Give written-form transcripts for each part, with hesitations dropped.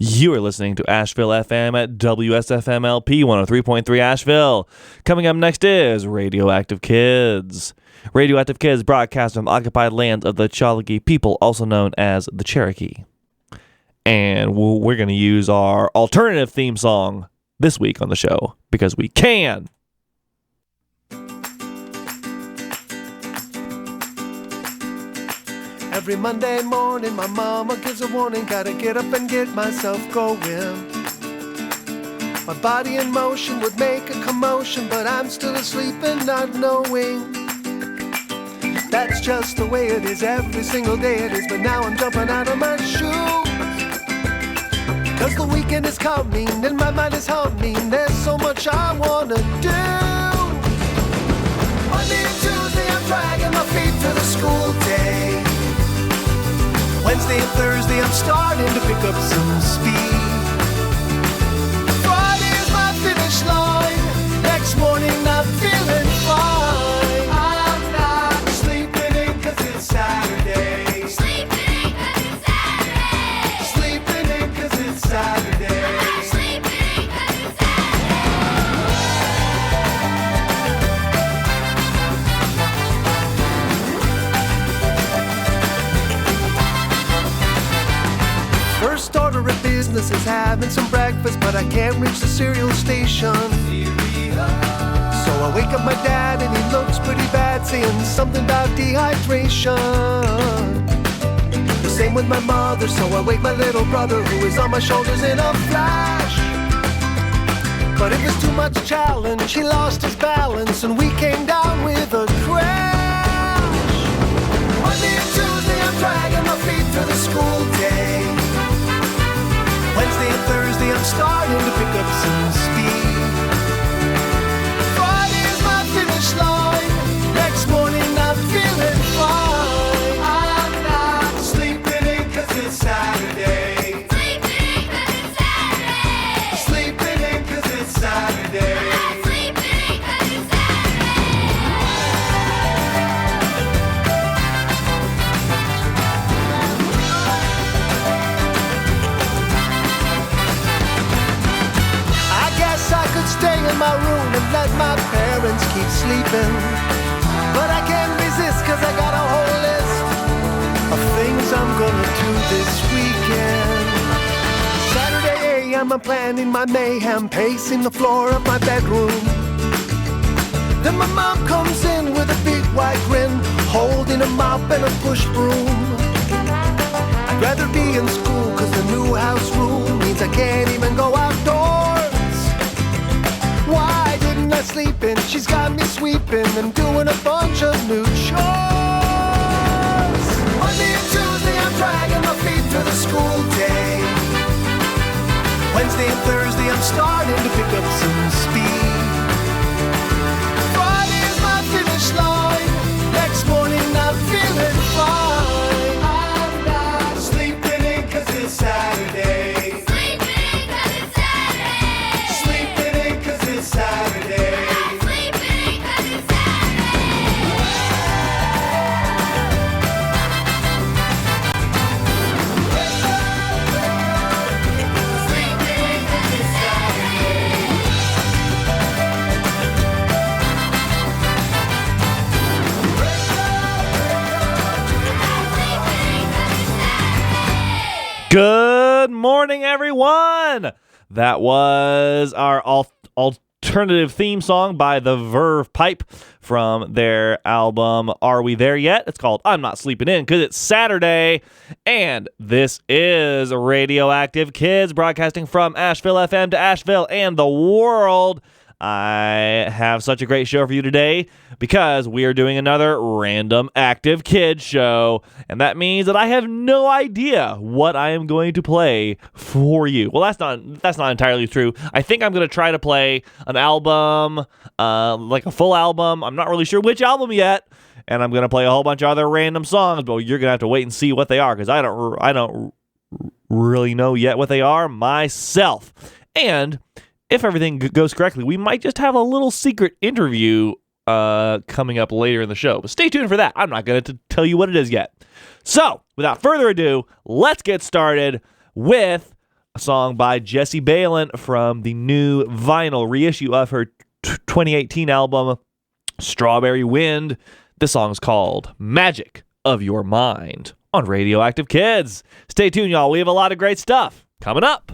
You are listening to Asheville FM at WSFMLP 103.3 Asheville. Coming up next is Radioactive Kids. Radioactive Kids broadcast from occupied lands of the Chalagi people, also known as the Cherokee. And we're going to use our alternative theme song this week on the show because we can. Every Monday morning, my mama gives a warning, gotta get up and get myself going. My body in motion would make a commotion, but I'm still asleep and not knowing. That's just the way it is, every single day it is, but now I'm jumping out of my shoes. Cause the weekend is coming and my mind is humming, there's so much I wanna do. Monday and Tuesday I'm dragging my feet to the school day. Wednesday and Thursday I'm starting to pick up some speed. Friday is my finish line. Next morning I'm feeling fine. I'm not sleeping in cause it's Saturday. Sleeping in cause it's Saturday. Sleeping in cause it's Saturday. I'm sleeping in cause it's First order of business is having some breakfast, but I can't reach the cereal station. So I wake up my dad and he looks pretty bad, saying something about dehydration. The same with my mother, so I wake my little brother who is on my shoulders in a flash. But it was too much challenge, he lost his balance and we came down with a crash. Monday and Tuesday I'm dragging my feet to the school day. Wednesday and Thursday I'm starting to pick up some speed. Friday is my finish line. Next morning I'm feeling fine. I'm not sleeping in cause it's Saturday. Sleeping in cause it's Saturday. Sleeping in cause it's Saturday. I'm sleeping in cause it's I could stay in my room and let my parents keep sleeping, but I can't resist cause I got a whole list of things I'm gonna do this weekend. Saturday AM I'm planning my mayhem, pacing the floor of my bedroom. Then my mom comes in with a big white grin, holding a mop and a push broom. I'd rather be in school cause the new house rule means I can't even go outdoors. Why didn't I sleep in? She's got me sweeping and doing a bunch of new chores. Monday and Tuesday I'm dragging my feet to the school day. Wednesday and Thursday I'm starting to pick up some speed. Friday is my finish line. Next morning I'm feeling fine. I'm not sleeping in cause it's Saturday. Saturday. I'm sleeping cause it's Sleeping cause it's Saturday. Good morning, everyone. That was our alternative theme song by the Verve Pipe from their album Are We There Yet? It's called I'm Not Sleeping In because it's Saturday, and this is Radioactive Kids broadcasting from Asheville FM to Asheville and the world. I have such a great show for you today because we are doing another random active kids show, and that means that I have no idea what I am going to play for you. Well, that's not entirely true. I think I'm going to try to play an album, like a full album. I'm not really sure which album yet, and I'm going to play a whole bunch of other random songs, but you're going to have to wait and see what they are because I don't really know yet what they are myself. And if everything goes correctly, we might just have a little secret interview coming up later in the show. But stay tuned for that. I'm not going to tell you what it is yet. So, without further ado, let's get started with a song by Jessie Balin from the new vinyl reissue of her 2018 album, Strawberry Wind. This song's called Magic of Your Mind on Radioactive Kids. Stay tuned, y'all. We have a lot of great stuff coming up.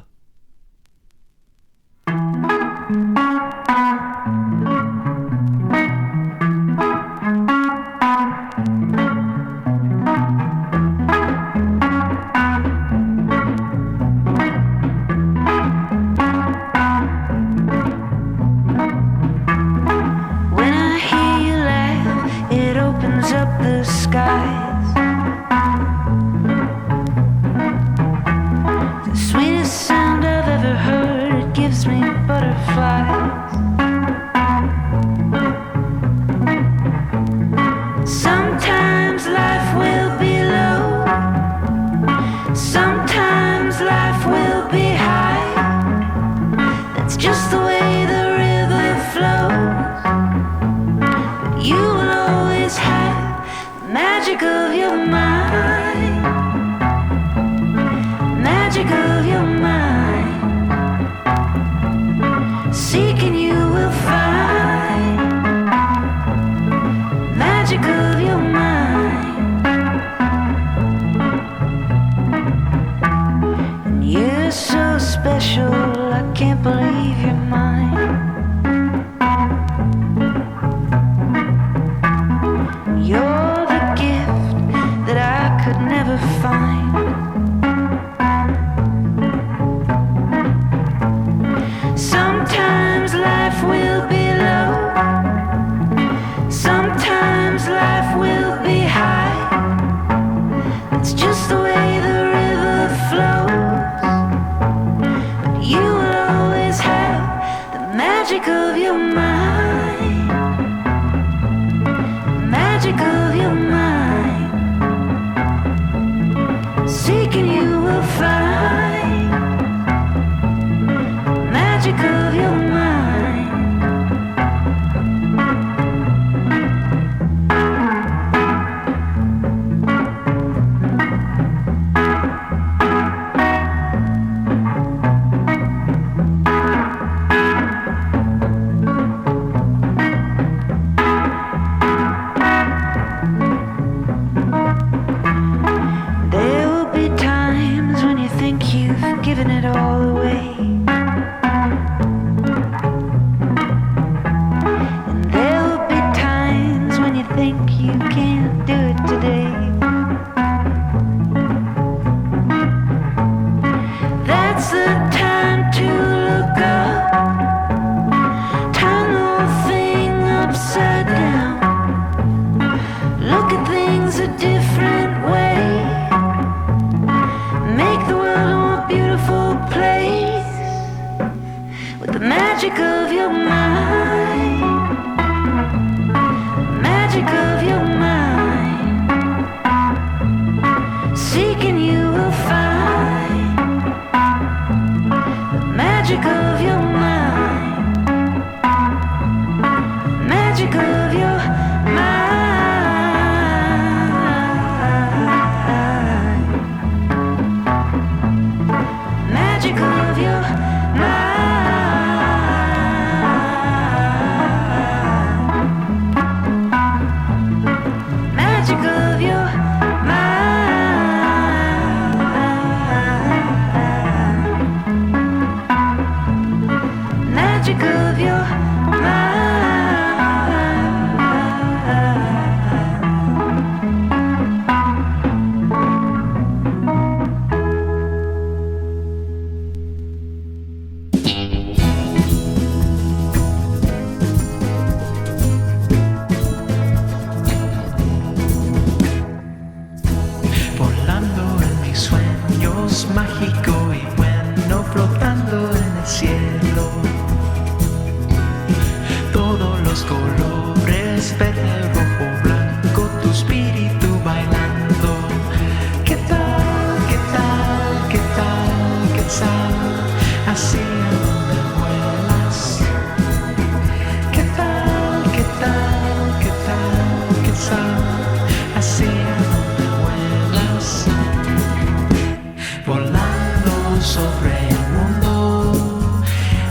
Volando sobre sobre el mundo,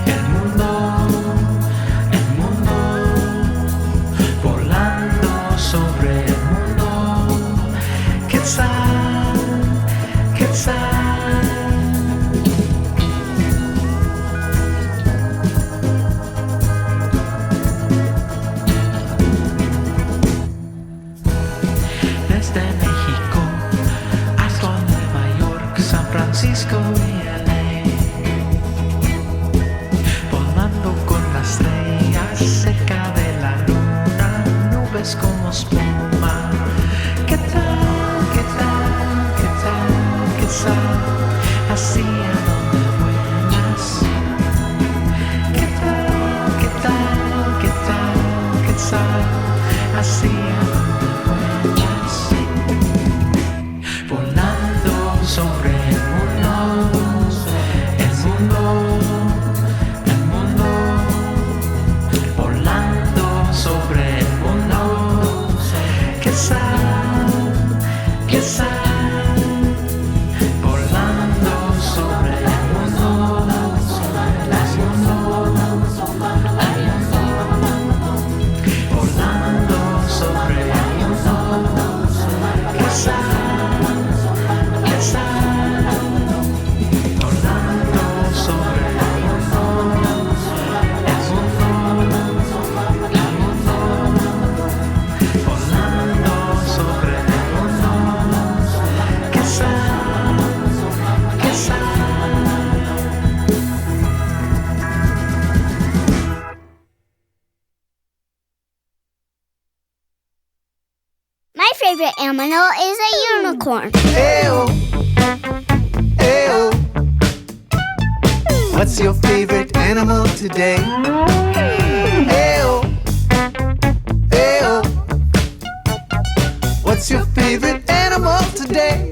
el mundo, el mundo, volando sobre el mundo. Quetzal, Quetzal. Desde México hasta Nueva York, San Francisco y LA, volando con las estrellas cerca de la luna, nubes como espuma. ¿Qué tal, qué tal, qué tal, qué tal? Así a donde vuelas. ¿Qué tal, qué tal, qué tal, qué tal? Así a donde vuelas. Volando sobre el mundo, el mundo, el mundo. Volando sobre el mundo. Quetzal, Quetzal. Volando sobre el mundo, el mundo, el mundo. Volando sobre el mundo. Quetzal, Quetzal. Volando sobre el mundo, el mundo, el mundo. Volando sobre el mundo. Quetzal, Quetzal. My favorite animal is a unicorn. Ayo, ayo. What's your favorite animal today? Ayo, ayo. What's your favorite animal today?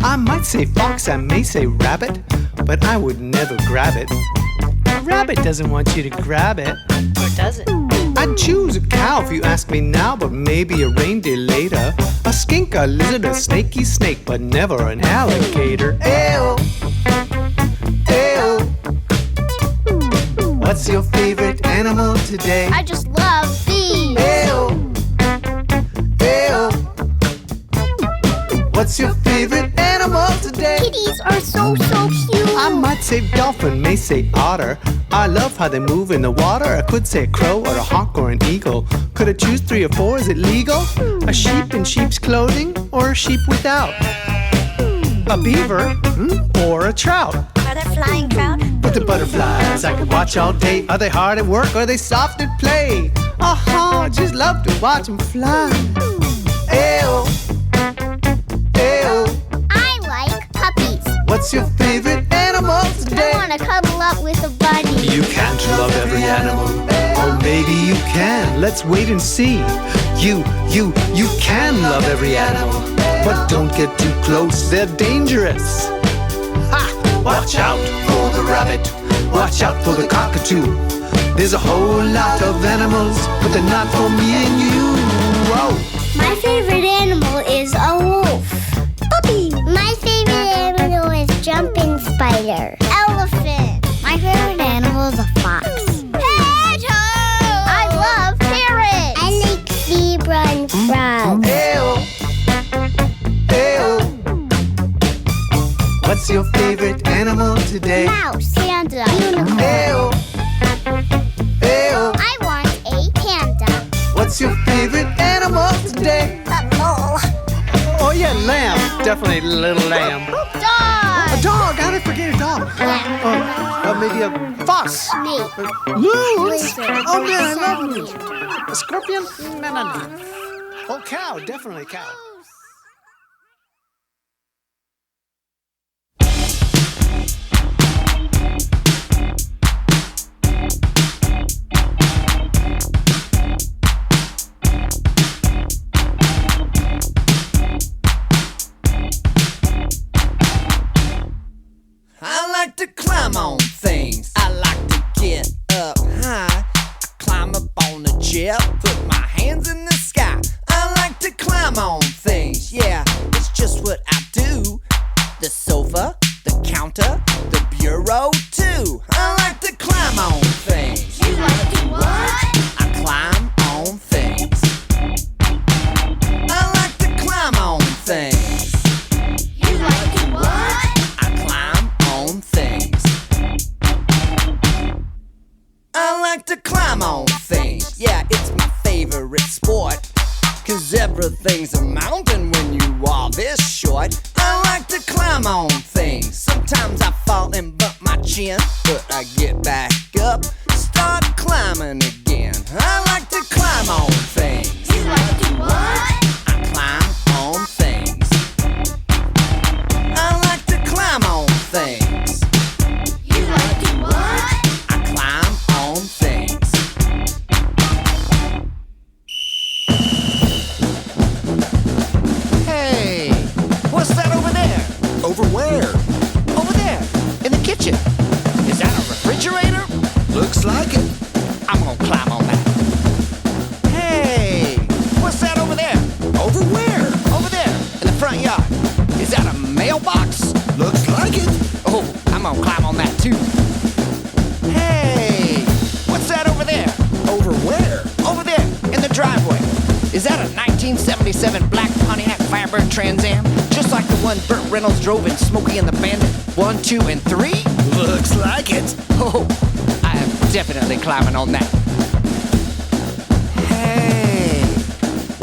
I might say fox, I may say rabbit, but I would never grab it. A rabbit doesn't want you to grab it. Or does it? I'd choose a cow if you ask me now, but maybe a reindeer later. A skink, a lizard, a snaky snake, but never an alligator. Ew, ew. What's your favorite animal today? I just love bees. Ew, ew. What's your favorite animal today? Kitties are so cute. I might say dolphin, may say otter. I love how they move in the water. I could say a crow or a hawk or an eagle. Could I choose 3 or 4? Is it legal? A sheep in sheep's clothing or a sheep without? A beaver or a trout? Are there flying trout? But the butterflies I could watch all day. Are they hard at work or are they soft at play? I just love to watch them fly. Ew, ew. I like puppies. What's your favorite animal I today? want to cuddle up with a bunny. You can't love every animal. Or maybe you can. Let's wait and see. You can love every animal. But don't get too close, they're dangerous. Ha! Watch out for the rabbit. Watch out for the cockatoo. There's a whole lot of animals, but they're not for me and you. Whoa! My favorite animal is a wolf. Puppy. My favorite animal is jumping spider. Elephant. My favorite animal is a fox. Hedgehog. I love parrots. I like zebra and frog. Ew. Ew. What's your favorite animal today? Mouse. Panda. Unicorn. Ew. Ew. I want a panda. What's your favorite animal today? A mole. Oh yeah, lamb. Definitely a little lamb. Dog. A dog. How did I forget a dog? Maybe a fox. Snake. Loons. Lizard. Oh man, I love Scorpion. loons. A scorpion? No. Oh, cow. Definitely cow. I like to climb on things. I like to get up high. I climb up on a chair, put my hands in the sky. I like to climb on things. Yeah, it's just what I do. The sofa, the counter. counter, the bureau too. I like to climb on things. You like to what? I climb on things. I like to climb on things. You like to what? I climb on things. I like to climb on things. Yeah, it's my favorite sport. 'Cause everything's a mountain when you are this short. I like to climb on things. Sometimes I fall and bump my chin, but I get back up, start climbing again. I like to climb on things. You like to what? I climb on things. I like to climb on things. You like to what? I climb on things. Hey, what's that over there? Over where? Over there, in the kitchen. Is that a refrigerator? Looks like it. I'm gonna climb on that. Hey, what's that over there? Over where? Over there, in the front yard. Is that a mailbox? Looks like it. Oh, I'm gonna climb on that too. Hey, what's that over there? Over where? Over there, in the driveway. Is that a 1977 black Pontiac Firebird Trans Am? Just like the one Burt Reynolds drove in Smokey and the Bandit 1, 2, and 3? Looks like it. Oh, I am definitely climbing on that. Hey,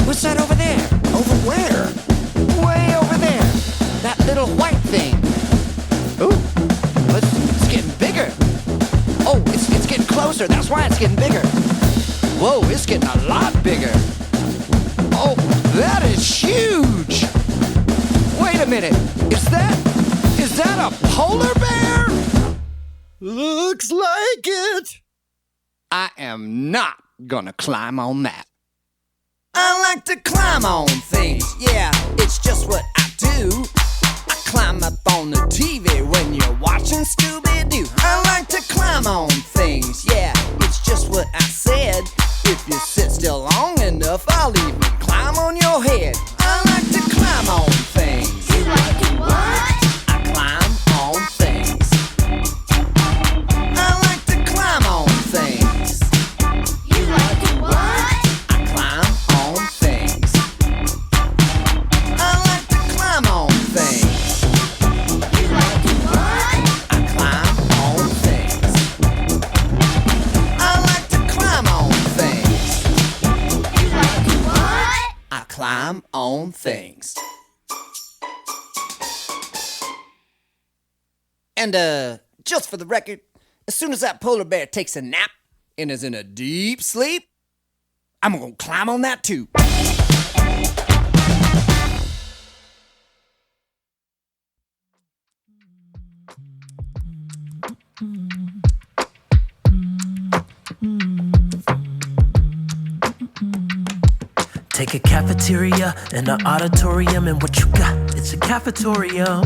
what's that over there? Over where? Way over there. That little white thing. Ooh, it's getting bigger. Oh, it's getting closer. That's why it's getting bigger. Whoa, it's getting a lot bigger. Oh, that is huge. Wait a minute. Is that a polar bear? Looks like it. I am not gonna climb on that. I like to climb on things. Yeah, it's just what I do. I climb up on the TV when you're watching Scooby-Doo. I like to climb on things. Yeah, it's just what I said. If you sit still long enough, I'll even climb on your head. I like to climb on things. You like to what? I climb on things. I like to climb on things. You like to what? I climb on things. I like to climb on things. You like to what? I climb on things. I like to climb on things. You like to what? I climb on things. And just for the record, as soon as that polar bear takes a nap and is in a deep sleep, I'm gonna climb on that too. Take a cafeteria and an auditorium, and what you got? It's a cafetorium.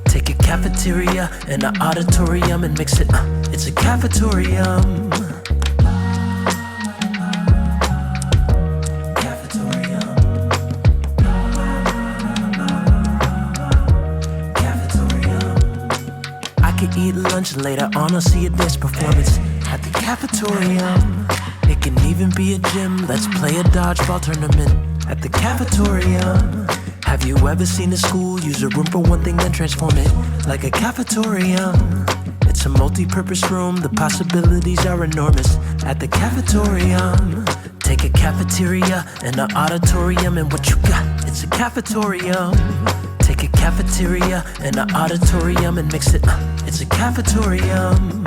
Take a cafeteria and an auditorium and mix it. It's a cafetorium. Cafetorium. Cafetorium. I could eat lunch later on. I'll see a dance performance at the cafetorium. It can even be a gym. Let's play a dodgeball tournament at the cafetorium. Have you ever seen a school use a room for one thing then transform it like a cafetorium? It's a multi-purpose room. The possibilities are enormous at the cafetorium. Take a cafeteria and an auditorium, and what you got? It's a cafetorium. Take a cafeteria and an auditorium and mix it. It's a cafetorium.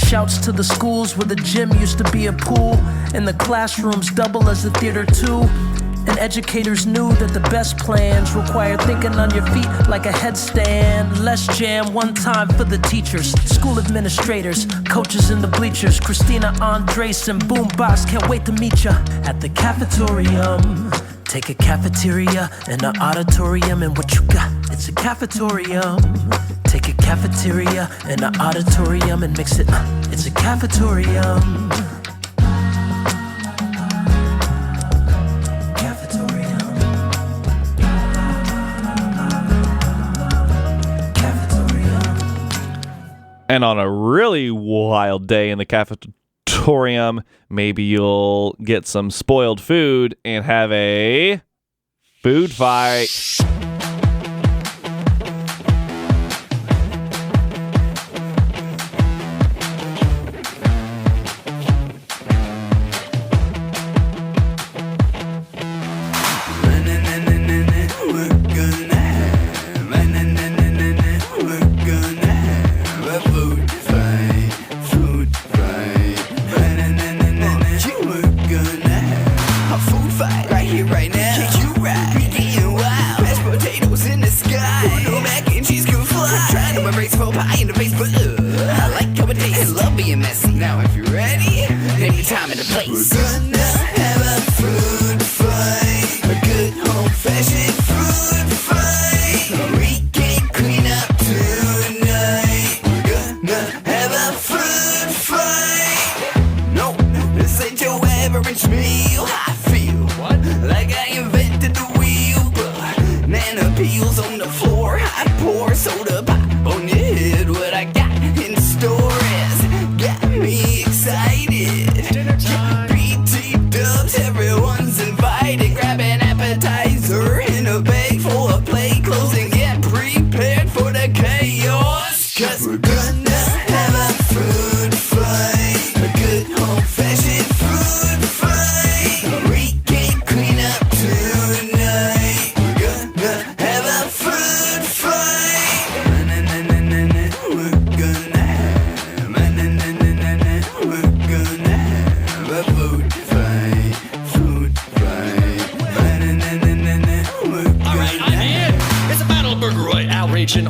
Shouts to the schools where the gym used to be a pool, and the classrooms double as a theater too. And educators knew that the best plans required thinking on your feet like a headstand. Less jam, one time for the teachers, school administrators, coaches in the bleachers. Christina Andres and Boom Boss can't wait to meet ya at the cafetorium. Take a cafeteria and an auditorium, and what you got? It's a cafetorium. Take a cafeteria and an auditorium and mix it. It's a cafetorium. And on a really wild day in the cafetorium, maybe you'll get some spoiled food and have a food fight.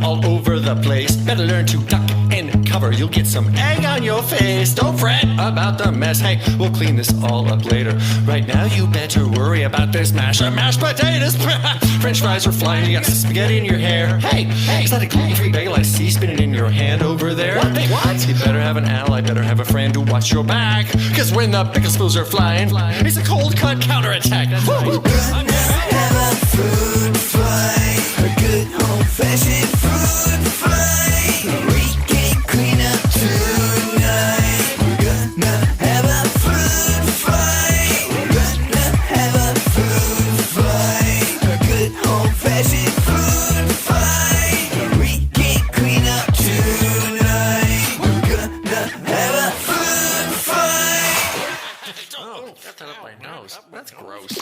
All over the place. Better learn to duck and cover. You'll get some egg on your face. Don't fret about the mess. Hey, we'll clean this all up later. Right now, you better worry about this mashed potatoes. French fries are flying. You got spaghetti in your hair. Hey, is that a gluten-free bagel I see spinning in your hand over there? What? You better have an ally. Better have a friend to watch your back. Cause when the pickle spills are flying, it's a cold cut counterattack. That's right. Have a food fight, a good old-fashioned food fight. We can clean up tonight. We're gonna have a food fight. We're gonna have a food fight, a good old-fashioned food fight. We can clean up tonight. We're gonna have a food fight. Oh, got that up my nose. That's gross.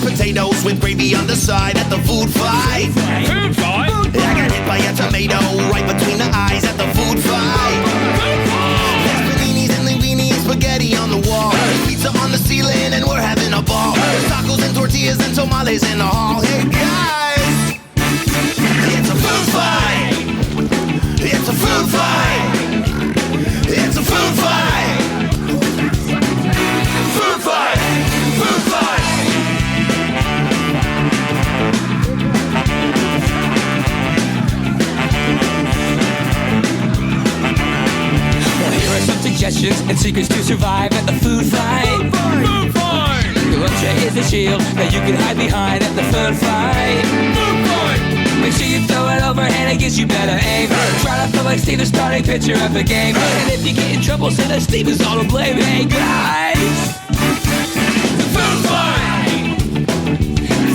Potatoes with gravy on the side at the food fight. Food fight? I got hit by a tomato right between the eyes at the food fight. There's paninis and linguine and spaghetti on the wall. Pizza on the ceiling and we're having a ball. There's tacos and tortillas and tamales in the hall. Hey guys, it's a food fight. It's a food fight. It's a food fight. Food fight. Food fight. Some suggestions and secrets to survive at the food fight. Food fight! The luncher is a shield that you can hide behind at the food fight. Food fight! Make sure you throw it overhand, it gives you better aim. Try to feel like Steve, the starting pitcher of the game. And if you get in trouble, say that Steve is all to blame. Hey guys, Food fight!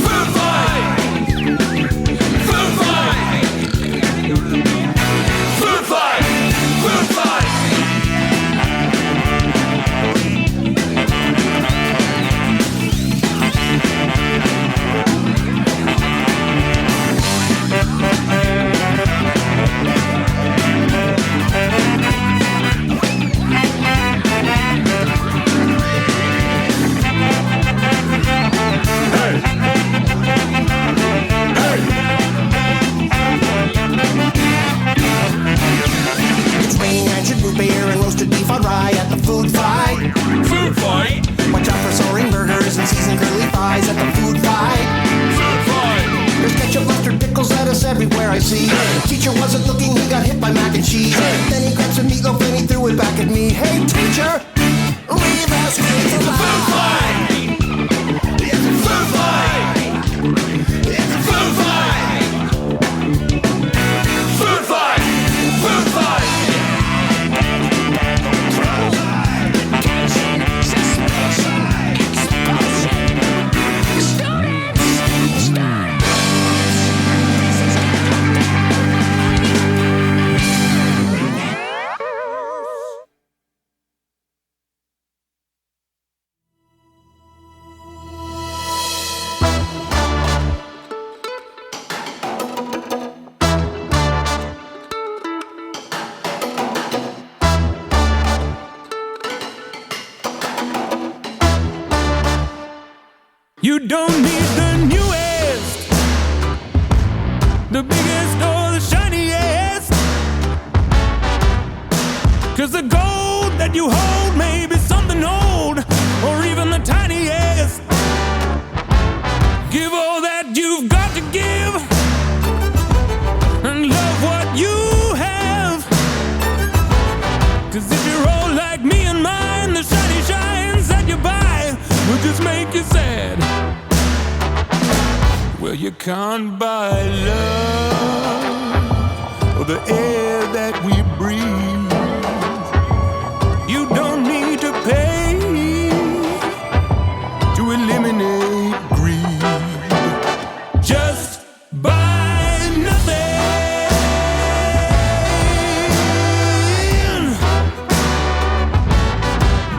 Food fight! Food fight! Food fight! Food fight! see. Teacher wasn't looking, he got hit by mac and cheese. Then he grabbed some meatloaf and he threw it back at me. Hey teacher, leave us with the food fight. It's a food fight. It's a food fight. Food fight. Food fight. You don't need the newest, the biggest or the shiniest, 'cause the gold that you hold may be something old or even the tiniest. Give all that you've got to give and love what you have, 'cause if you're all like me and mine, the shiny shines that you buy will just make you sad. Well, you can't buy love or the air that we breathe. You don't need to pay to eliminate greed. Just buy nothing.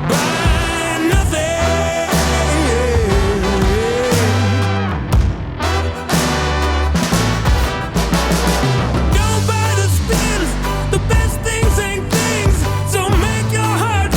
Buy nothing. Don't buy the spins. The best things ain't things, so make your heart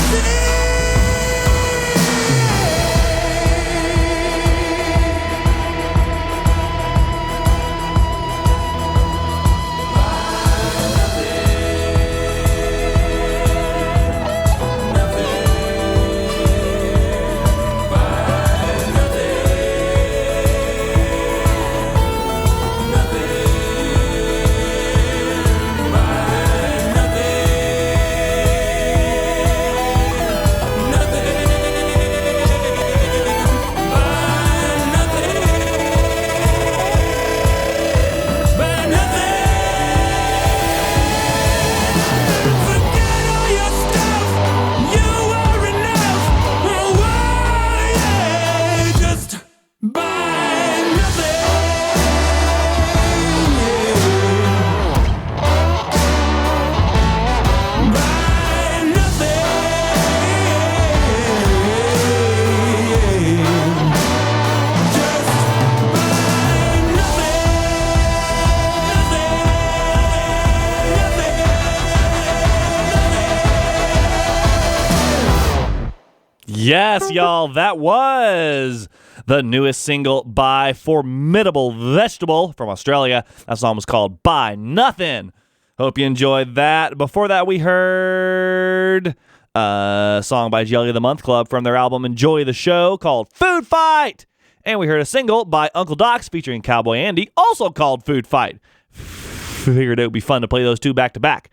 Yes, y'all, that was the newest single by Formidable Vegetable from Australia. That song was called Buy Nothing. Hope you enjoyed that. Before that, we heard a song by Jelly of the Month Club from their album Enjoy the Show called Food Fight. And we heard a single by Uncle Doc's featuring Cowboy Andy, also called Food Fight. Figured it would be fun to play those two back to back.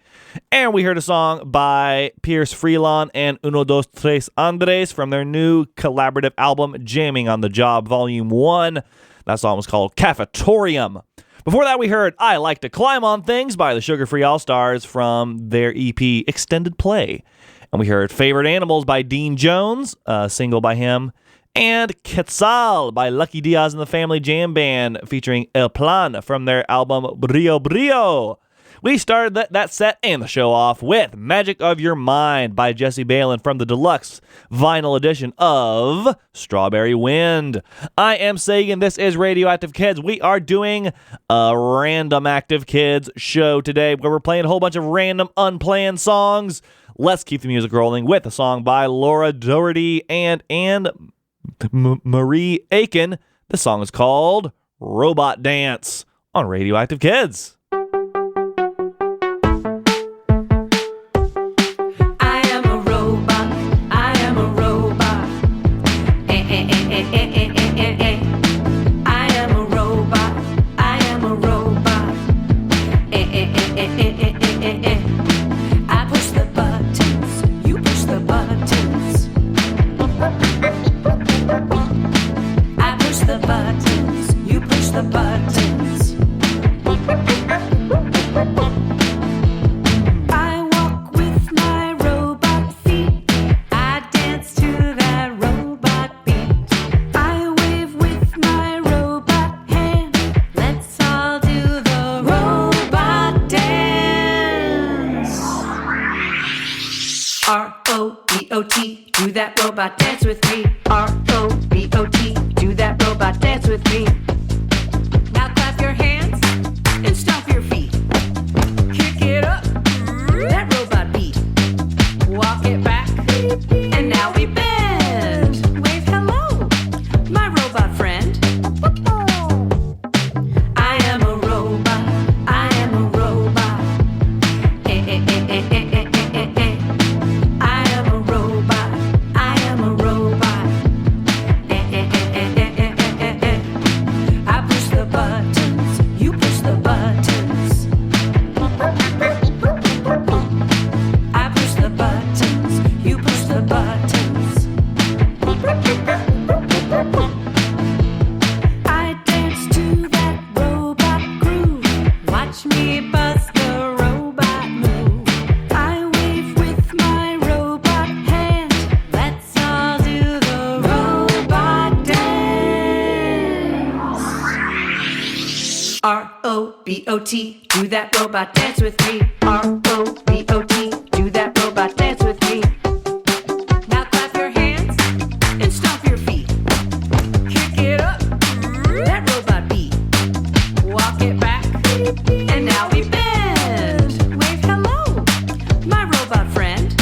And we heard a song by Pierce Freelon and Uno Dos Tres Andres from their new collaborative album Jamming on the Job Volume 1. That song was called Cafetorium. Before that, we heard I Like to Climb on Things by the Sugar Free All-Stars from their EP Extended Play. And we heard Favorite Animals by Dean Jones, a single by him. And Quetzal by Lucky Diaz and the Family Jam Band featuring El Plan from their album Brio Brio. We started that set and the show off with Magic of Your Mind by Jesse Balin from the deluxe vinyl edition of Strawberry Wind. I am Sagan. This is Radioactive Kids. We are doing a random Active Kids show today where we're playing a whole bunch of random unplanned songs. Let's keep the music rolling with a song by Laura Doherty and Marie Aiken. The song is called Robot Dance on Radioactive Kids. I push the buttons, you push the buttons. I push the buttons, you push the buttons. I walk with my robot feet. I dance to that robot beat. I wave with my robot hand. Let's all do the robot dance. R-O-B-O-T, do that robot dance with me. R-O-B-O-T, do that robot dance with me. Now clap your hands and stomp your feet. Kick it up, that robot beat. Walk it back, and now we bend. Wave hello, my robot friend. I am a robot, I am a robot. Eh, eh, eh, eh, eh, eh, eh, eh, eh. I am a robot, I am a robot. Eh, eh, eh, eh, eh, eh, eh, eh, eh. I push the buttons, you push the buttons. I push the buttons, you push the buttons. I dance to that robot groove. Watch me bust the robot move. I wave with my robot hand. Let's all do the robot dance. R-O-B-O-T, do that robot dance with me. R-O-B-O-T, do that robot dance with me. Now clap your hands and stomp your feet. Kick it up, that robot beat. Walk it back, and now we bend. Wave hello, my robot friend.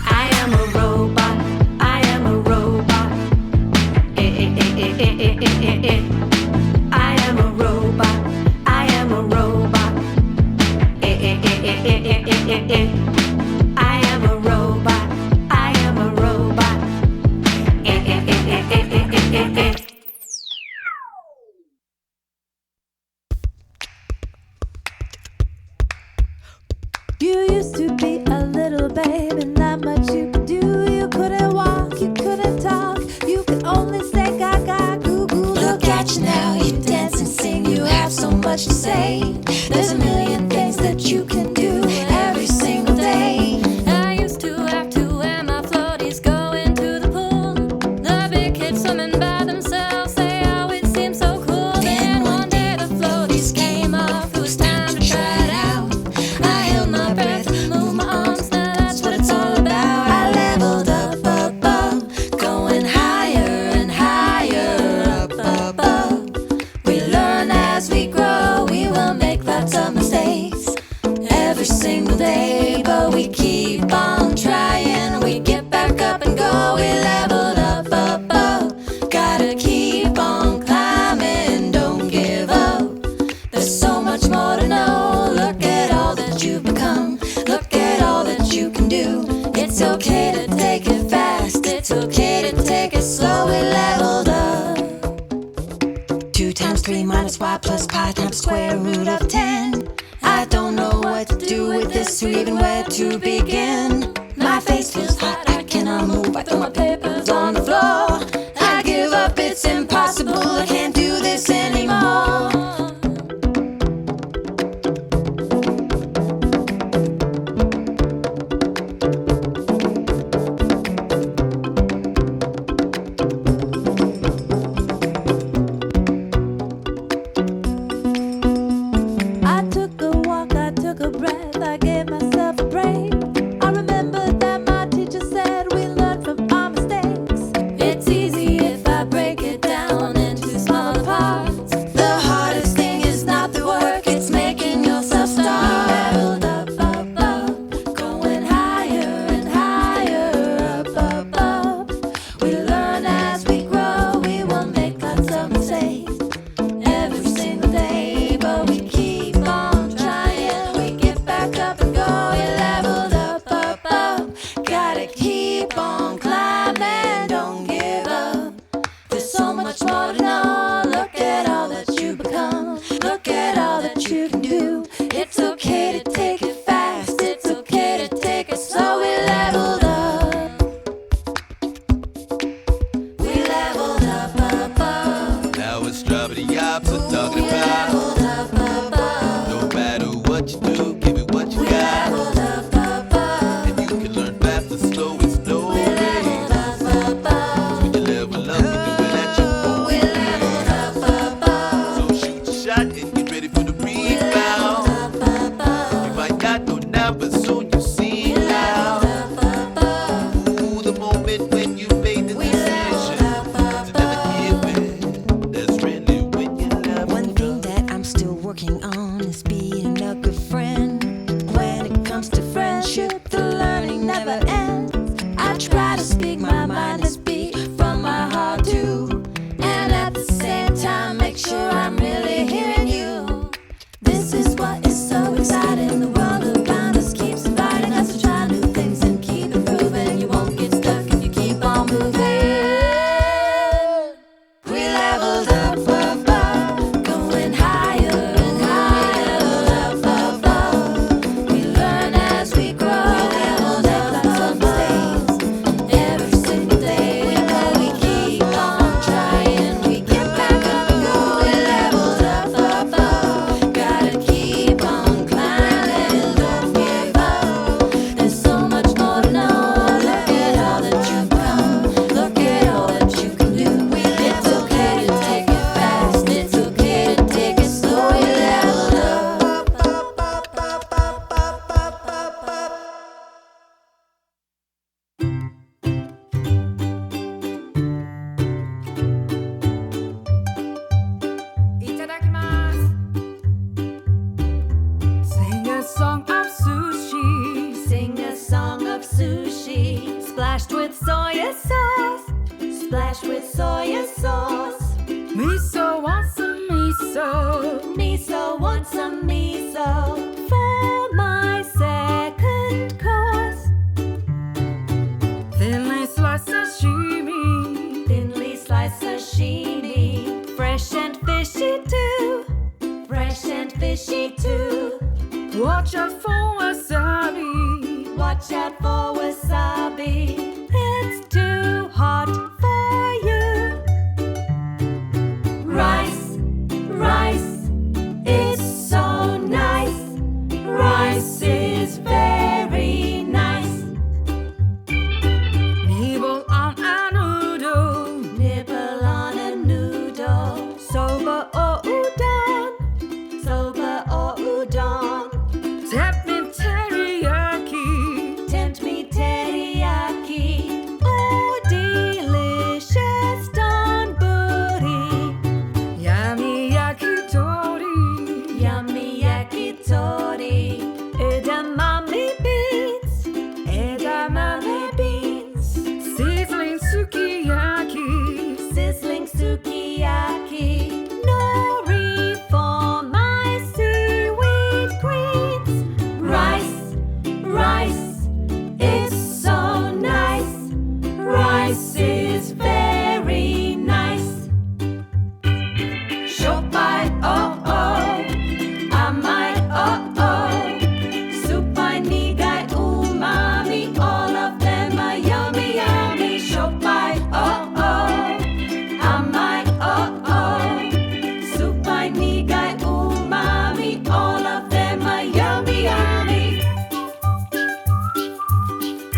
I am a robot, I am a robot. Eh, eh, eh, eh, eh, eh, eh, eh, eh. I am a robot, I am a robot. Eh, eh, eh, eh, eh, eh, eh, eh, eh. I am a robot, I am a robot. Eh, eh, eh, eh, eh, eh, eh, eh, eh. You used to be a little babe and not much you could do. You couldn't walk, you couldn't talk. You could only say gaga, goo goo. Look at you now, you dance and sing. You have so much to say. There's a million things that you can do every single day. I used to have to wear my floaties going to the pool. The big kids swimming by themselves, they always seem so cool. Then one day the floaties came off, it was time to try it out. I held my breath, moved my arms, now that's what it's all about. I leveled up, up, up, going higher and higher, up, up, up. We learn as we grow, we will make lots of mistakes every single day, but we keep on trying. We get back up and go. We leveled up, up, up. Gotta keep on climbing, don't give up. There's so much more to know. Look at all that you've become. Look at all that you can do. It's okay to take it fast. It's okay to take it slow. We leveled up. 2 times 3 minus y plus pi times square root of 10. I don't know what to do with this or even where to begin. My face feels hot, I cannot move. I throw my papers on the floor. I give up, it's impossible. I can't do this anymore. I took a walk, I took a breath, I gave myself a break. I that you can do. It's okay to take it fast, it's okay to take it slow. We leveled up. We leveled up, up, up. Now it's strawberry yaps I'm talking We about. leveled up, up, up. No matter what you do, give me what you We got. leveled up, up, up. And you can learn fast and slow, it's no We race. leveled up, up, up. When you level up, you do it at your own We leveled up, up, up. So shoot your shot and get ready for the rebound. Up, up, up. You might not know now, but soon you see it now. Up, up, up. Ooh, the moment when you made the We decision leveled up, to never give in. That's really when you level One thing that I'm still working on is being a good friend. When it comes to friendship, the learning never ends. I try to speak my mind and speak from my heart too. And at the same time, make sure I'm really hearing you. This is what is so exciting. The world around us keeps inviting us to try new things and keep improving. You won't get stuck if you keep on moving. We leveled up, up, up, going higher and higher, up, up, up. We learn as we grow. We leveled up, some mistakes every single day, but we keep on trying. We get back up and go. We leveled up, up. Gotta keep on climbing, don't give up. There's so much more to know. Look at all that you've come. Look at all that you can do. It's okay to take it fast. It's okay to take it slow. We leveled up. Sing a song of sushi. Sing a song of sushi. Splashed with soy sauce. Splashed with soy sauce. Miso wants some miso. Miso wants some miso. For my second course. Thinly sliced sashimi. Thinly sliced sashimi. Fresh and fishy too. Fresh and fishy too. Watch out for wasabi. Watch out for wasabi. It's too hot for you. Rice, rice, it's so nice. Rice is very nice. Nibble on a noodle. Nibble on a noodle. Soba or udon. Soba or udon. Tempt me teriyaki. Tempt me teriyaki. Oh, delicious donburi. Yummy yakitori. Yummy yakitori. Edamame beans. Edamame beans. Sizzling sukiyaki. Sizzling sukiyaki. Nori for my seaweed greens. Rice, rice, it's so nice. Rice is very nice. Shopai, oh oh, amai, oh oh. Supai, nigai, umami, all of them are yummy, yummy. Shopai, oh oh, amai, oh oh. Supai, nigai, umami, all of them are yummy, yummy.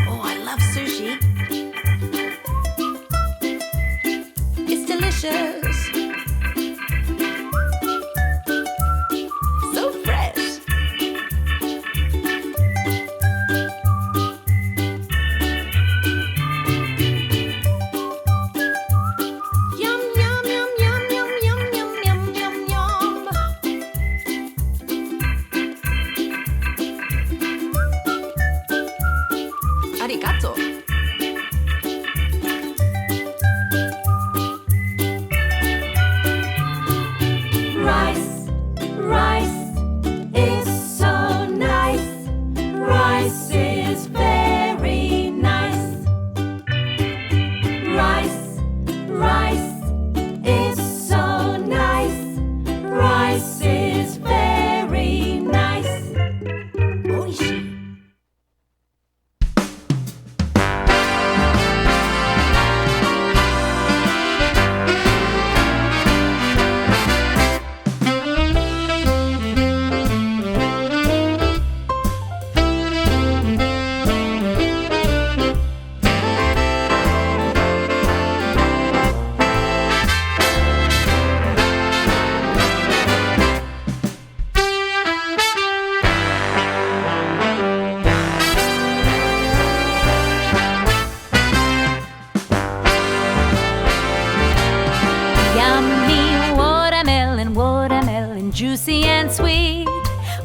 Oh, I love sushi. It's delicious. So fresh. juicy and sweet.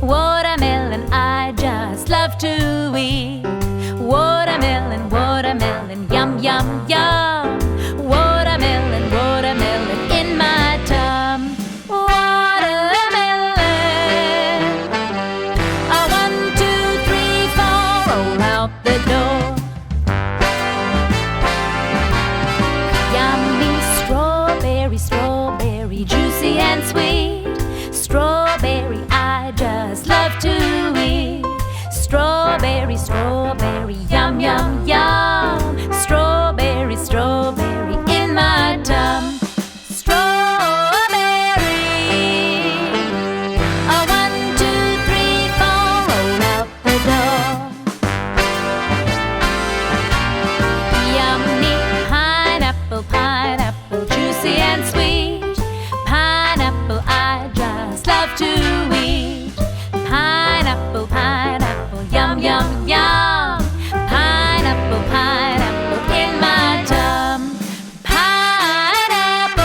Watermelon I just love to eat. Watermelon, watermelon, yum, yum, yum. Watermelon, watermelon in my tum. Watermelon. 1, 2, 3, 4, roll out the door. Yummy strawberry, strawberry, juicy and sweet. Strawberry I just love to eat. Strawberry, strawberry, yum, yum, yum. Strawberry, strawberry in my tum. Strawberry. 1, 2, 3, 4, roll out the door. Yummy pineapple, pineapple, juicy and sweet. Pineapple I just love to eat. Pineapple, pineapple, yum, yum, yum. Pineapple, pineapple in my tum. Pineapple.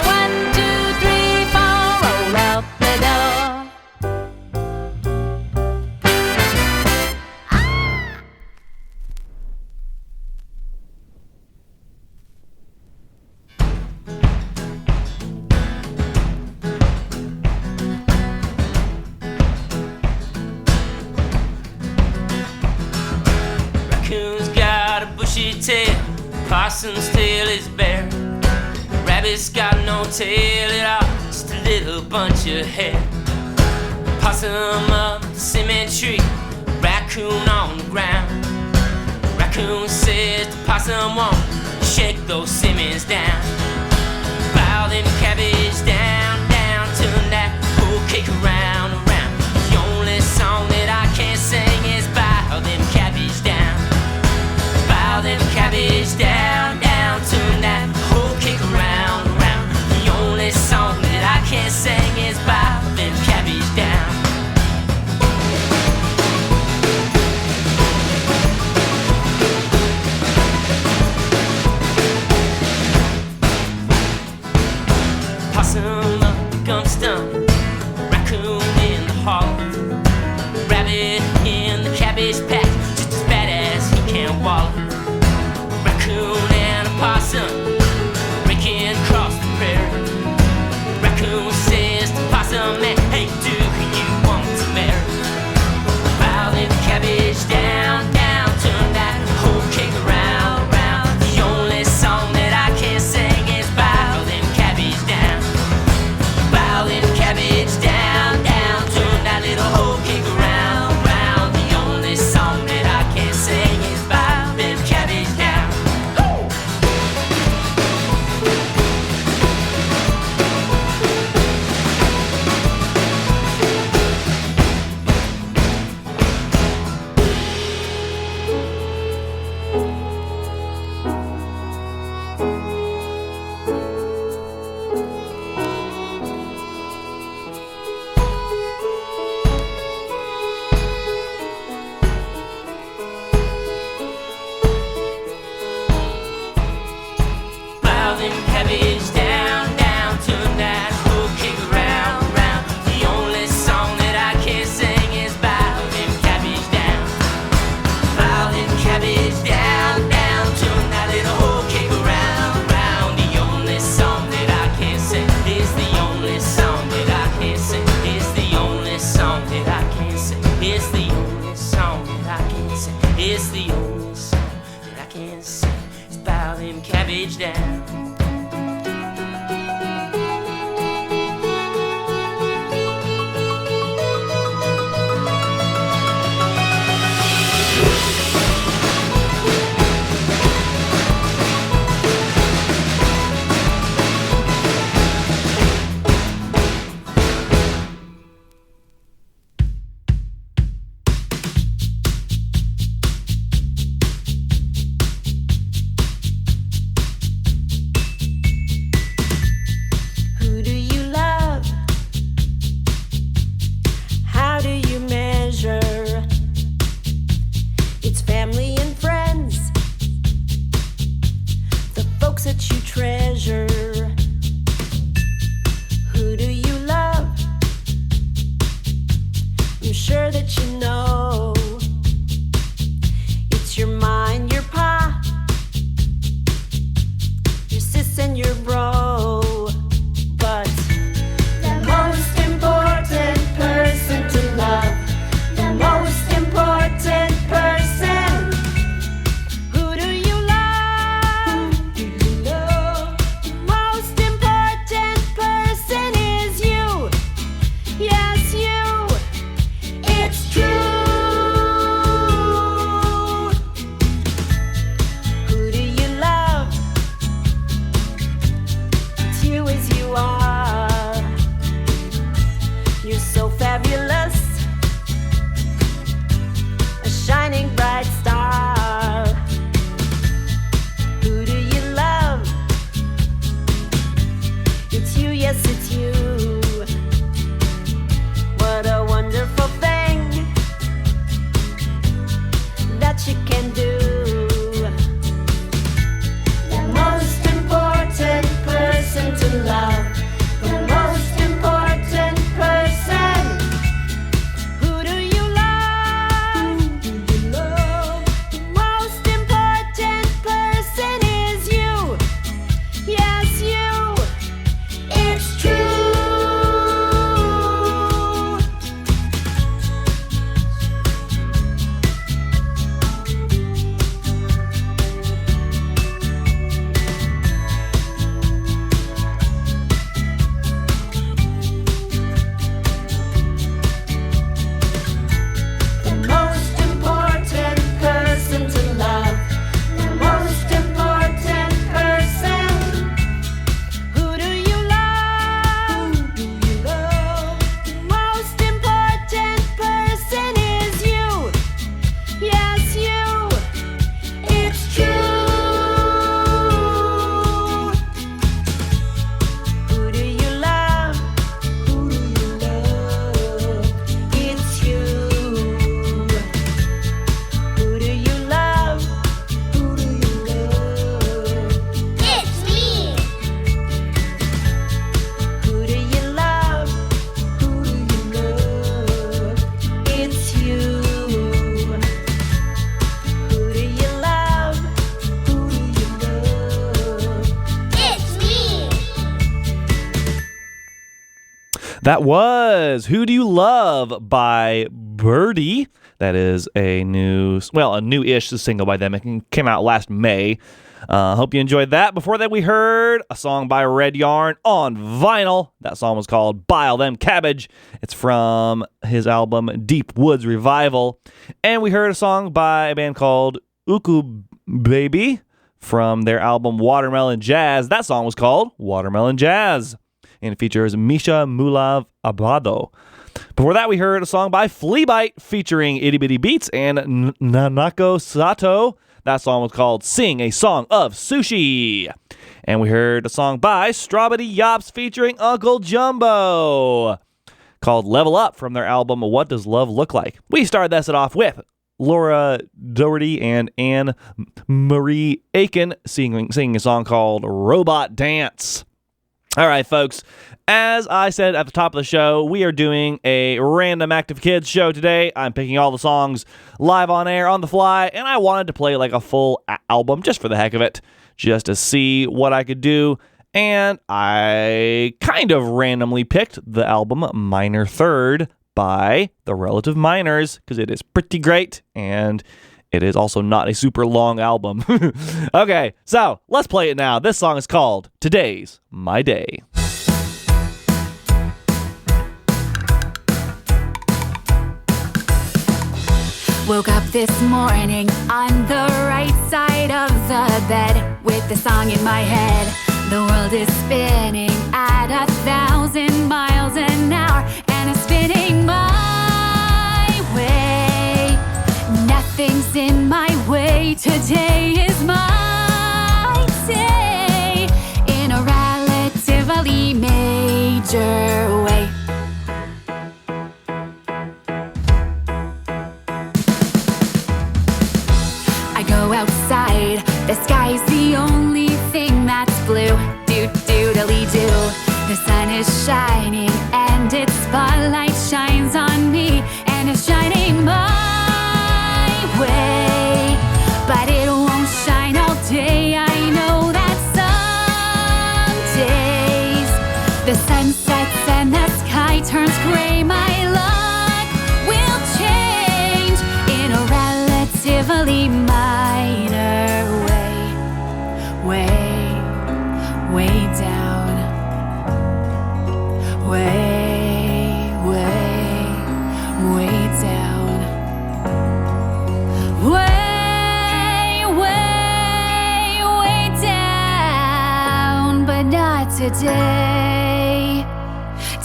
1, 2, 3, 4, roll out the door. Raccoon's got a bushy tail, possum's tail is bare. Rabbit's got no tail at all, just a little bunch of hair. Possum up the cement tree, raccoon on the ground. Raccoon says the possum won't shake those Simmons down. Bow them cabbage down, down, turn that whole cake around, around. The only song that I can't sing is bow them cabbage down. Bow them cabbage down, down, turn that whole cake around, around. The only song that I can't sing is bow them cabbage down. Possum I'm sure that you know it's your mind, your pa, your sis, and your bro. But the most important person to love, the most important person. Who do you love? Who do you love? The most important person is you. Yes, you. It's true. Who do you love? It's you as you are. You're so fabulous, a shining bright star. Who do you love? It's you, yes, it's you. What a wonderful thing that you can do. The most important person to love, the most important person. Who do you love? Who do you love? The most important person is you. Yes, you. It's true. The most important person to love, the most important person. Who do you love? Who do you love? The most important person is you. Yes, you. It's true. Who do you love? Who do you love? It's you. Who do you love? Who do you love? It's me. Who do you love? Who do you love? It's you. Who do you love? Who do you love? It's me. That was Who Do You Love by Birdie. That is a new-ish single by them. It came out last May. Hope you enjoyed that. Before that, we heard a song by Red Yarn on vinyl. That song was called Bile Them Cabbage. It's from his album Deep Woods Revival. And we heard a song by a band called Uku Baby from their album Watermelon Jazz. That song was called Watermelon Jazz. And it features Misha Mulav Abado. Before that, we heard a song by Fleabite featuring Itty Bitty Beats and Nanako Sato. That song was called Sing a Song of Sushi. And we heard a song by Strawberry Yops featuring Uncle Jumbo called Level Up from their album What Does Love Look Like. We started this off with Laura Doherty and Anne Marie Aiken singing a song called Robot Dance. All right, folks, as I said at the top of the show, we are doing a random Active Kids show today. I'm picking all the songs live on air on the fly, and I wanted to play like a full album just for the heck of it, just to see what I could do. And I kind of randomly picked the album Minor Third by the Relative Minors because it is pretty great, and it is also not a super long album. Okay, so let's play it now. This song is called Today's My Day. Woke up this morning on the right side of the bed with the song in my head. The world is spinning at 1,000 miles an hour, and it's spinning my way. Nothing's in my way. Today is my day in a relatively major way. I go outside, the sky's the only thing that's blue. Do-do-dally-do. The sun is shining and its spotlight shines on me, and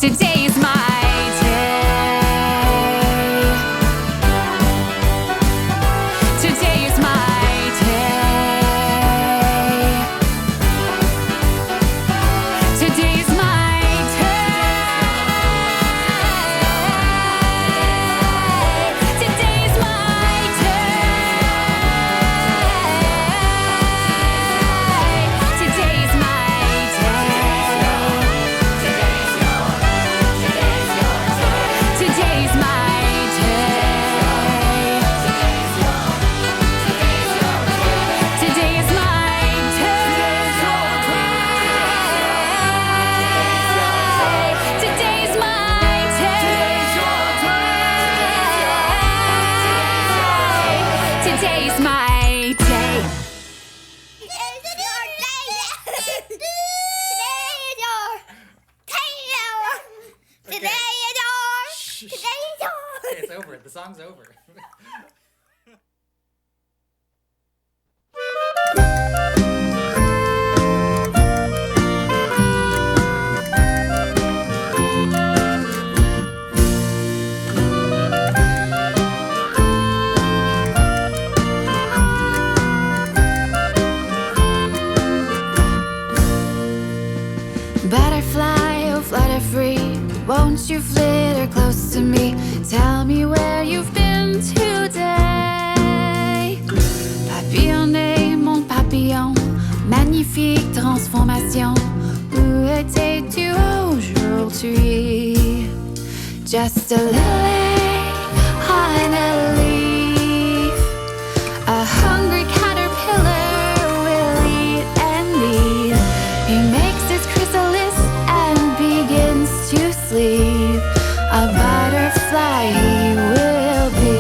Today is my day. Today is my day. Today is my day. Today is my day. Today is my Today's my day. Today is my day. Today's my day. Today's my day. It's over. The song's over. Butterfly, oh flutter free, won't you flitter close to me? Tell me where you've been today. Papillonner, mon papillon, magnifique transformation. Où étais-tu aujourd'hui? Just a little egg on a leaf. A hungry caterpillar will eat and eat. He makes his chrysalis and begins to sleep. A butterfly he will be.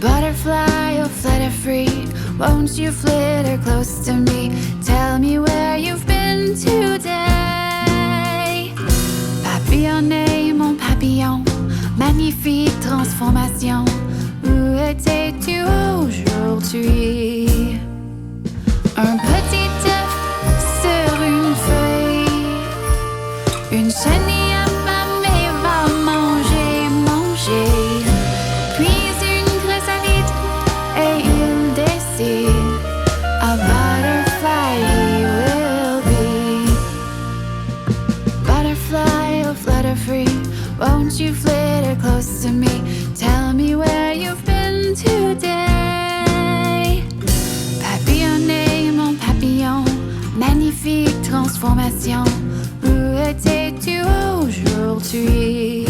Butterfly, oh flutter free, won't you flitter close to me? Tell me where you've been today. Papillonner, mon papillon, magnifique transformation. Où étais-tu aujourd'hui? Un petit œuf sur une feuille, une chenille affamée va manger, manger. Puis une chrysalide et il décide. A butterfly he will be. Butterfly, oh flutter free, won't you flitter close to me? Tell me where you've been today. Papillonner, mon papillon, magnifique transformation. Où étais-tu aujourd'hui?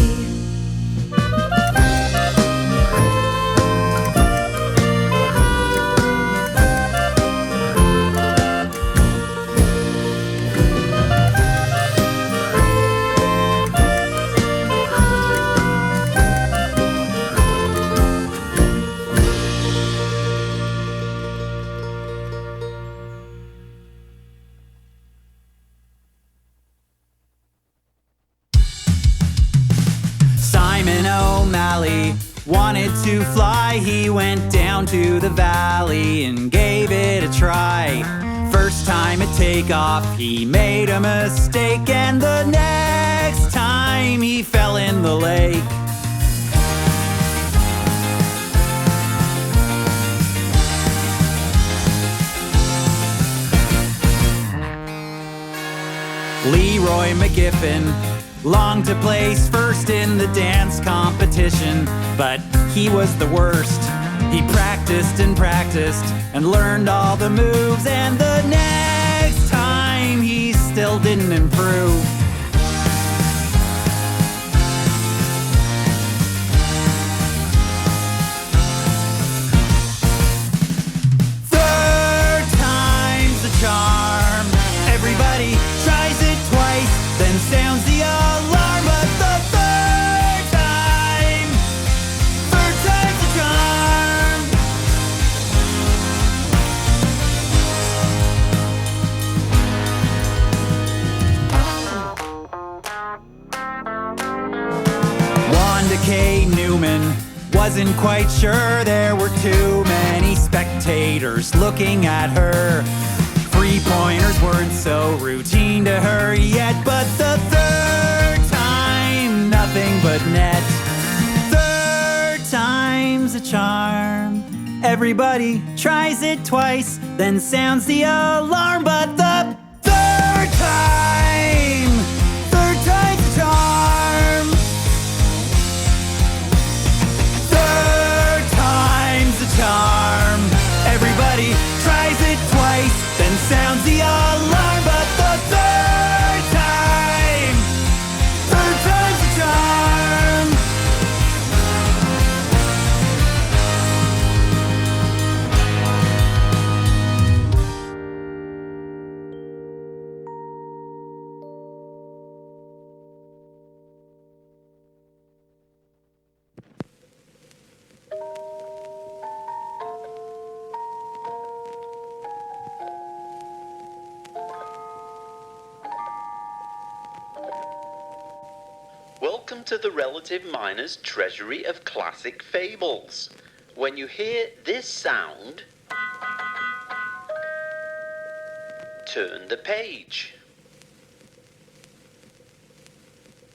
Simon O'Malley wanted to fly. He went down to the valley and gave it a try. First time at takeoff, he made a mistake, and the next time he fell in the lake. Leroy McGiffin longed to place first in the dance competition, but he was the worst. He practiced and practiced and learned all the moves, and the next time he still didn't improve. Third time's the charm. Everybody tries it twice, then sounds the alarm. But the third time's the charm. Wanda K. Newman wasn't quite sure there were too many spectators looking at her. Three-pointers weren't so routine to her yet, but the third time, nothing but net. Third time's a charm. Everybody tries it twice, then sounds the alarm, but the third time's a charm. Third time's a charm. Everybody tries it twice, then sounds the alarm, but the third time's a charm. Welcome to the Relative Miner's Treasury of Classic Fables. When you hear this sound, turn the page.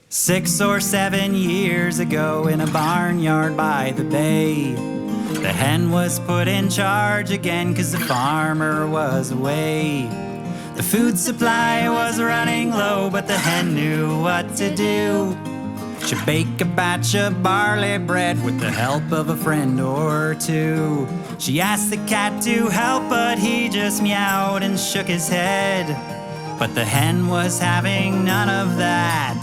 6 or 7 years ago in a barnyard by the bay, the hen was put in charge again 'cause the farmer was away. The food supply was running low, but the hen knew what to do. She'd bake a batch of barley bread with the help of a friend or two. She asked the cat to help, but he just meowed and shook his head. But the hen was having none of that.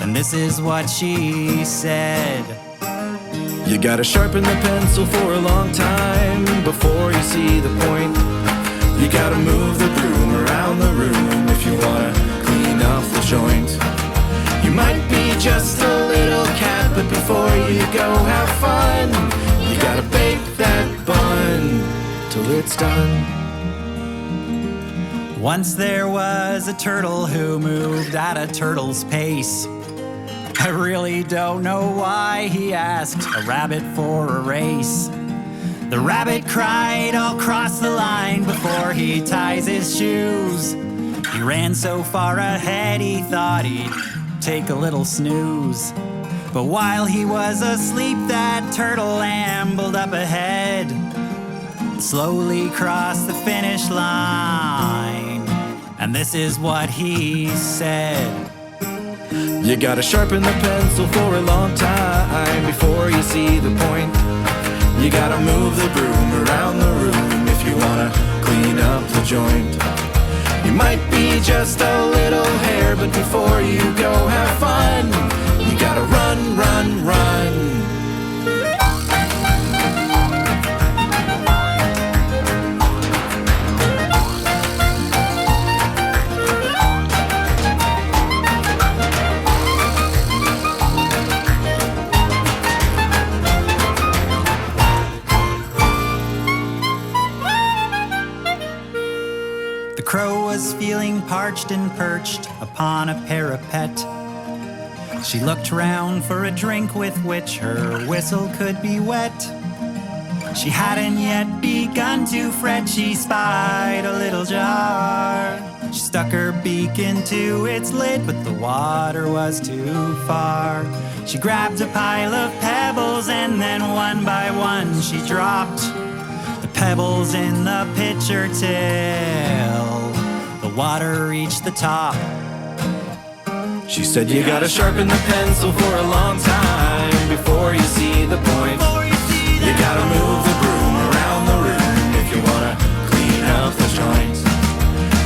And this is what she said. You gotta sharpen the pencil for a long time before you see the point. You gotta move the broom around the room if you wanna clean off the joint. You might be just a little cat, but before you go have fun, you gotta bake that bun till it's done. Once there was a turtle who moved at a turtle's pace. I really don't know why he asked a rabbit for a race. The rabbit cried, "I'll cross the line before he ties his shoes." He ran so far ahead he thought he'd take a little snooze. But while he was asleep, that turtle ambled up ahead, slowly crossed the finish line. And this is what he said. You gotta sharpen the pencil for a long time before you see the point. You gotta move the broom around the room if you wanna clean up the joint. You might be just a little hare, but before you go have fun, you gotta run, run, run. The crow was feeling parched and perched upon a parapet. She looked round for a drink with which her whistle could be wet. She hadn't yet begun to fret, she spied a little jar. She stuck her beak into its lid, but the water was too far. She grabbed a pile of pebbles and then one by one she dropped the pebbles in the pitcher till the water reached the top. She said you gotta sharpen the pencil for a long time before you see the point. You gotta move the broom around the room if you wanna clean up the joint.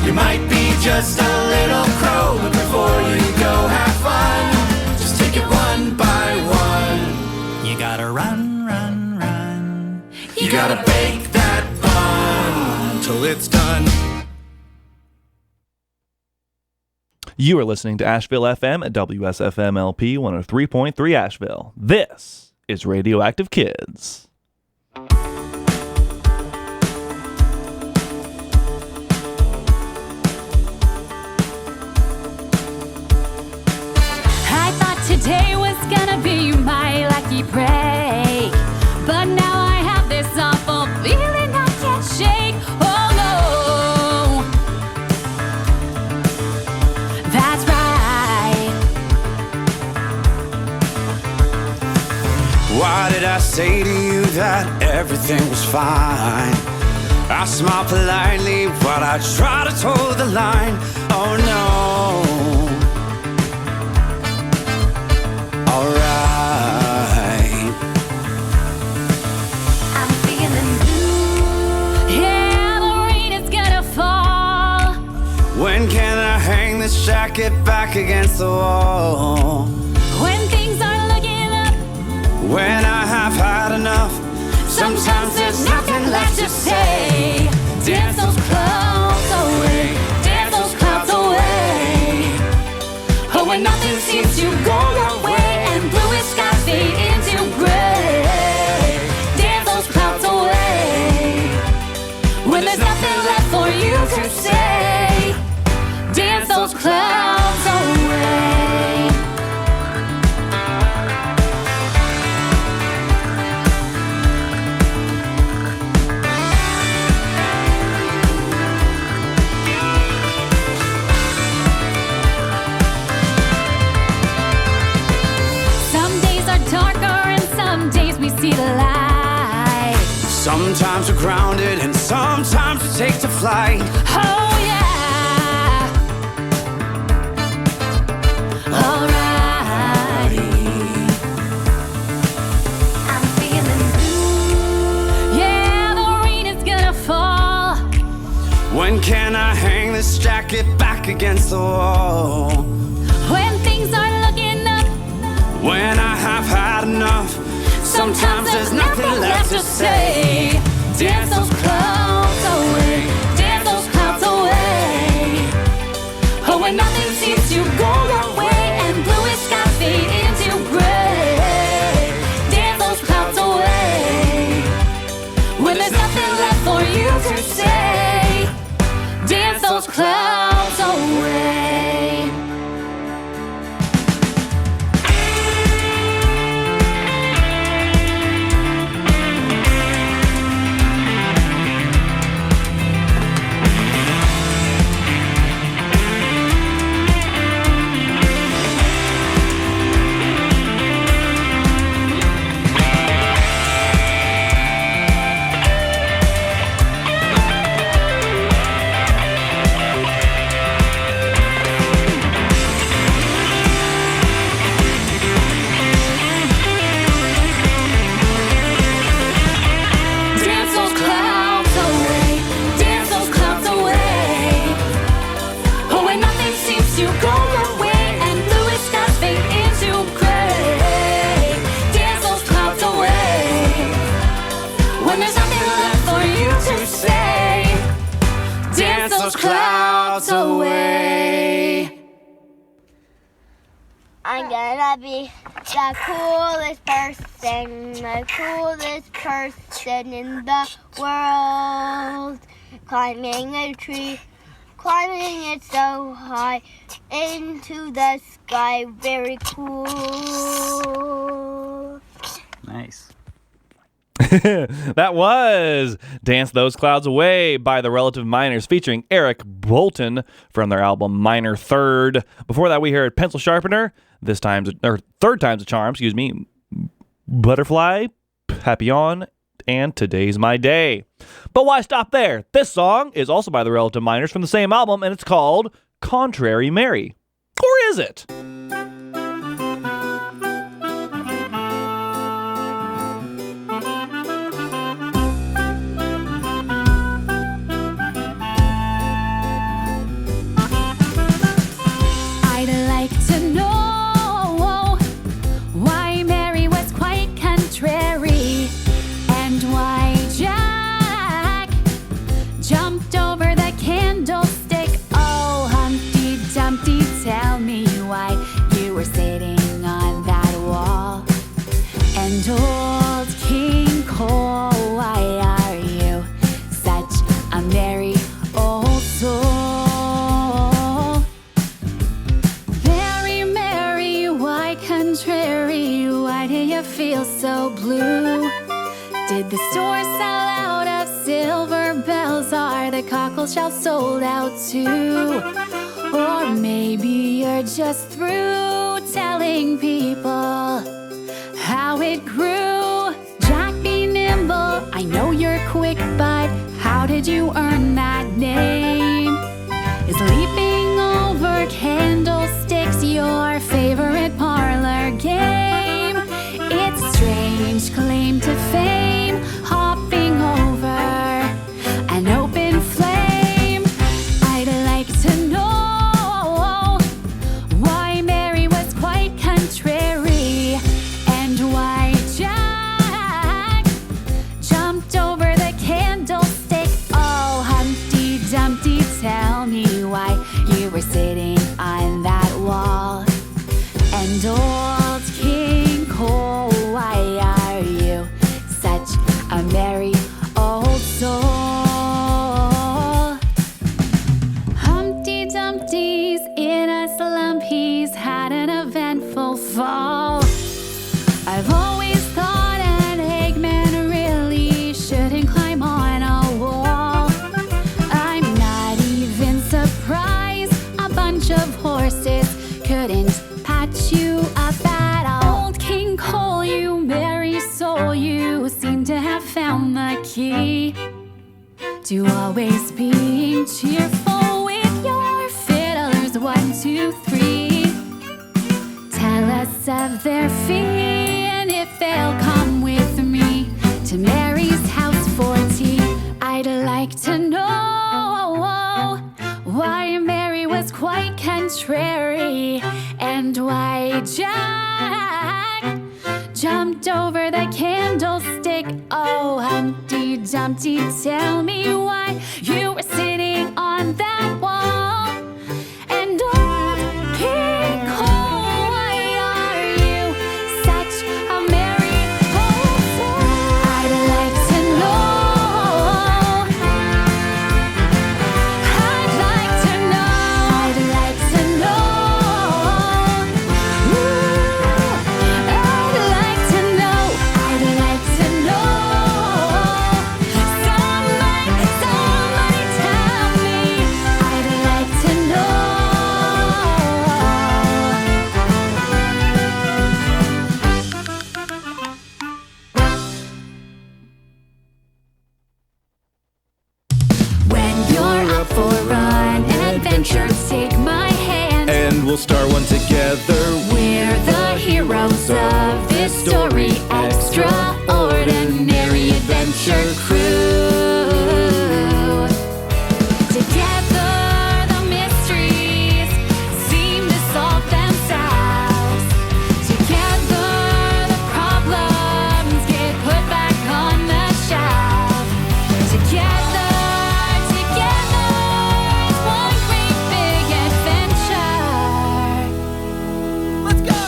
You might be just a little crow, but before you go have fun, just take it one by one. You gotta run, run, run. You gotta bake that bun till it's done. You are listening to Asheville FM at WSFM LP 103.3 Asheville. This is Radioactive Kids. I thought today was gonna be my lucky break, but now I have this awful feeling I can't shake. Oh Why did I say to you that everything was fine? I smile politely while I try to toe the line. Oh no. Alright. I'm feeling blue. Yeah, the rain is gonna fall. When can I hang this jacket back against the wall? When things are looking up, When I have had enough, sometimes there's nothing left to say. Dance those clouds away, dance those clouds away. Oh, when nothing seems to go your way and bluish skies fade into gray. Dance those clouds away. When there's nothing left for you to say. Dance those clouds away. Some days are darker and some days we see the light. sometimes we're grounded and sometimes we take to flight. Oh yeah. Alrighty. I'm feeling blue. Yeah, the rain is gonna fall. When can I hang this jacket back against the wall? When things are looking up, When I have had enough, sometimes there's nothing left to say. Dance those clouds away, dance those clouds away. Oh, when nothing seems to go your way and bluish skies fade into gray. Dance those clouds away. When there's nothing left for you to say. Dance those clouds away. Dance those clouds away, dance those clouds away. Oh, when nothing seems to go your way and bluish skies fade into gray. Dance those clouds away. When there's nothing left for you to say. Dance those clouds away. I'm gonna be the coolest person in the world. Climbing a tree, climbing it so high into the sky. Very cool. Nice. That was Dance Those Clouds Away by the Relative Minors featuring Eric Bolton from their album Minor Third. Before that, we heard Pencil Sharpener, this time's, or third time's a charm, excuse me, Butterfly, Papillon, and Today's My Day. But why stop there? This song is also by the Relative Minors from the same album, and it's called Contrary Mary. Or is it? I'd like to know why Mary was quite contrary and why Jack jumped over the candlestick. Oh, Humpty Dumpty, tell me why you were sitting on that wall. And old King Cole, why are you such a merry old soul? Very merry, why contrary? Why do you feel so blue? Did the store sell out of silver bells? Are the cockle shells sold out too? Or maybe you're just through telling people how it grew. did you earn that name? Is leaping over candlesticks your favorite parlor game? It's strange claim to fame, hopping over an open flame. I'd like to know why Mary was quite contrary, and why Jack jumped over the candlestick. Oh, Humpty Dumpty, tell me why you were sitting on that wall. And old King Cole, why are you such a merry old soul? Humpty Dumpty's in a slump, he's had an eventful fall. I've always thought an Eggman really shouldn't climb on a wall. I'm not even surprised a bunch of horses couldn't patch you up at all. Old King Cole, you merry soul, you seem to have found the key to always being cheerful with your fiddlers. 1, 2, 3. Tell us of their fee, and if they'll come with me to Mary's house for tea. I'd like to know why Mary was quite contrary, and why Jack jumped over the candlestick. Oh, Humpty Dumpty, tell me why you were sitting on that wall. And old King Cole, why are you such a merry old soul? I'd like to know. I'd like to know. I'd like to know. Ooh, I'd like to know. I'd like to know. Somebody tell me. I'd like to know. When you're up for an adventure, take my hand. And we'll start one together. We're the heroes of this story, extraordinary adventure crew. Together the mysteries seem to solve themselves. Together the problems get put back on the shelf. Together it's one great big adventure. Let's go!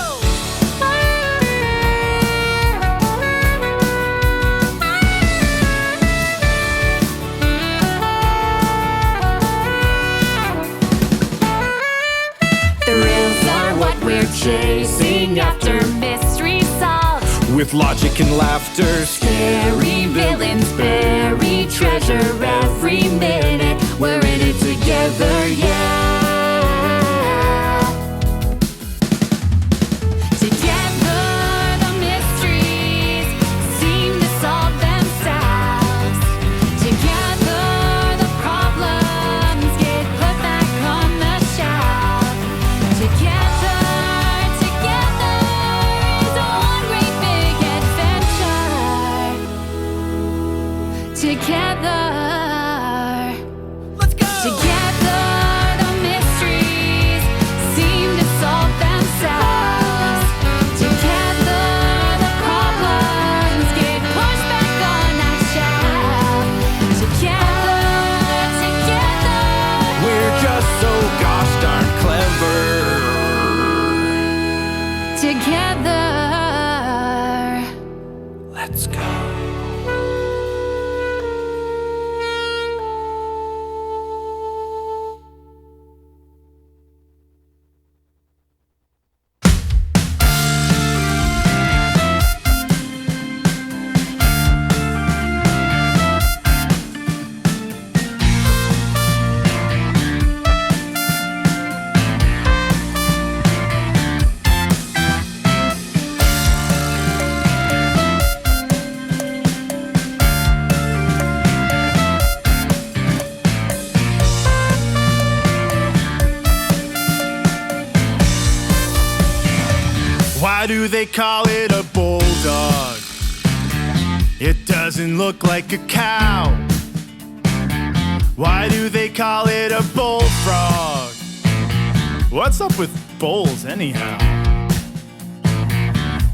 Thrills are what we're chasing after, mystery solved. With logic and laughter. Scary villains bury treasure every minute. We're in it together, yeah. Together the mysteries seem to solve themselves. Together the problems get put back on the shelf. Together is one great big adventure. Together. Let's go! Together the mysteries seem to solve themselves. Together the problems get pushed back on that shelf. Together. We're just so gosh darn clever. Together. Let's go. Why do they call it a bulldog? It doesn't look like a cow. Why do they call it a bullfrog? What's up with bulls anyhow?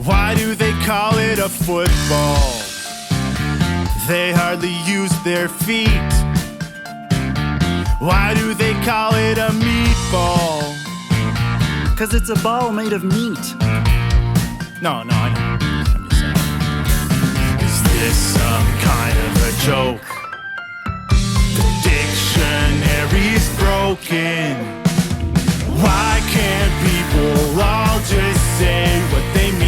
Why do they call it a football? They hardly use their feet. Why do they call it a meatball? 'Cause it's a ball made of meat. No, I know. I'm just saying. Is this some kind of a joke? The dictionary's broken. Why can't people all just say what they mean?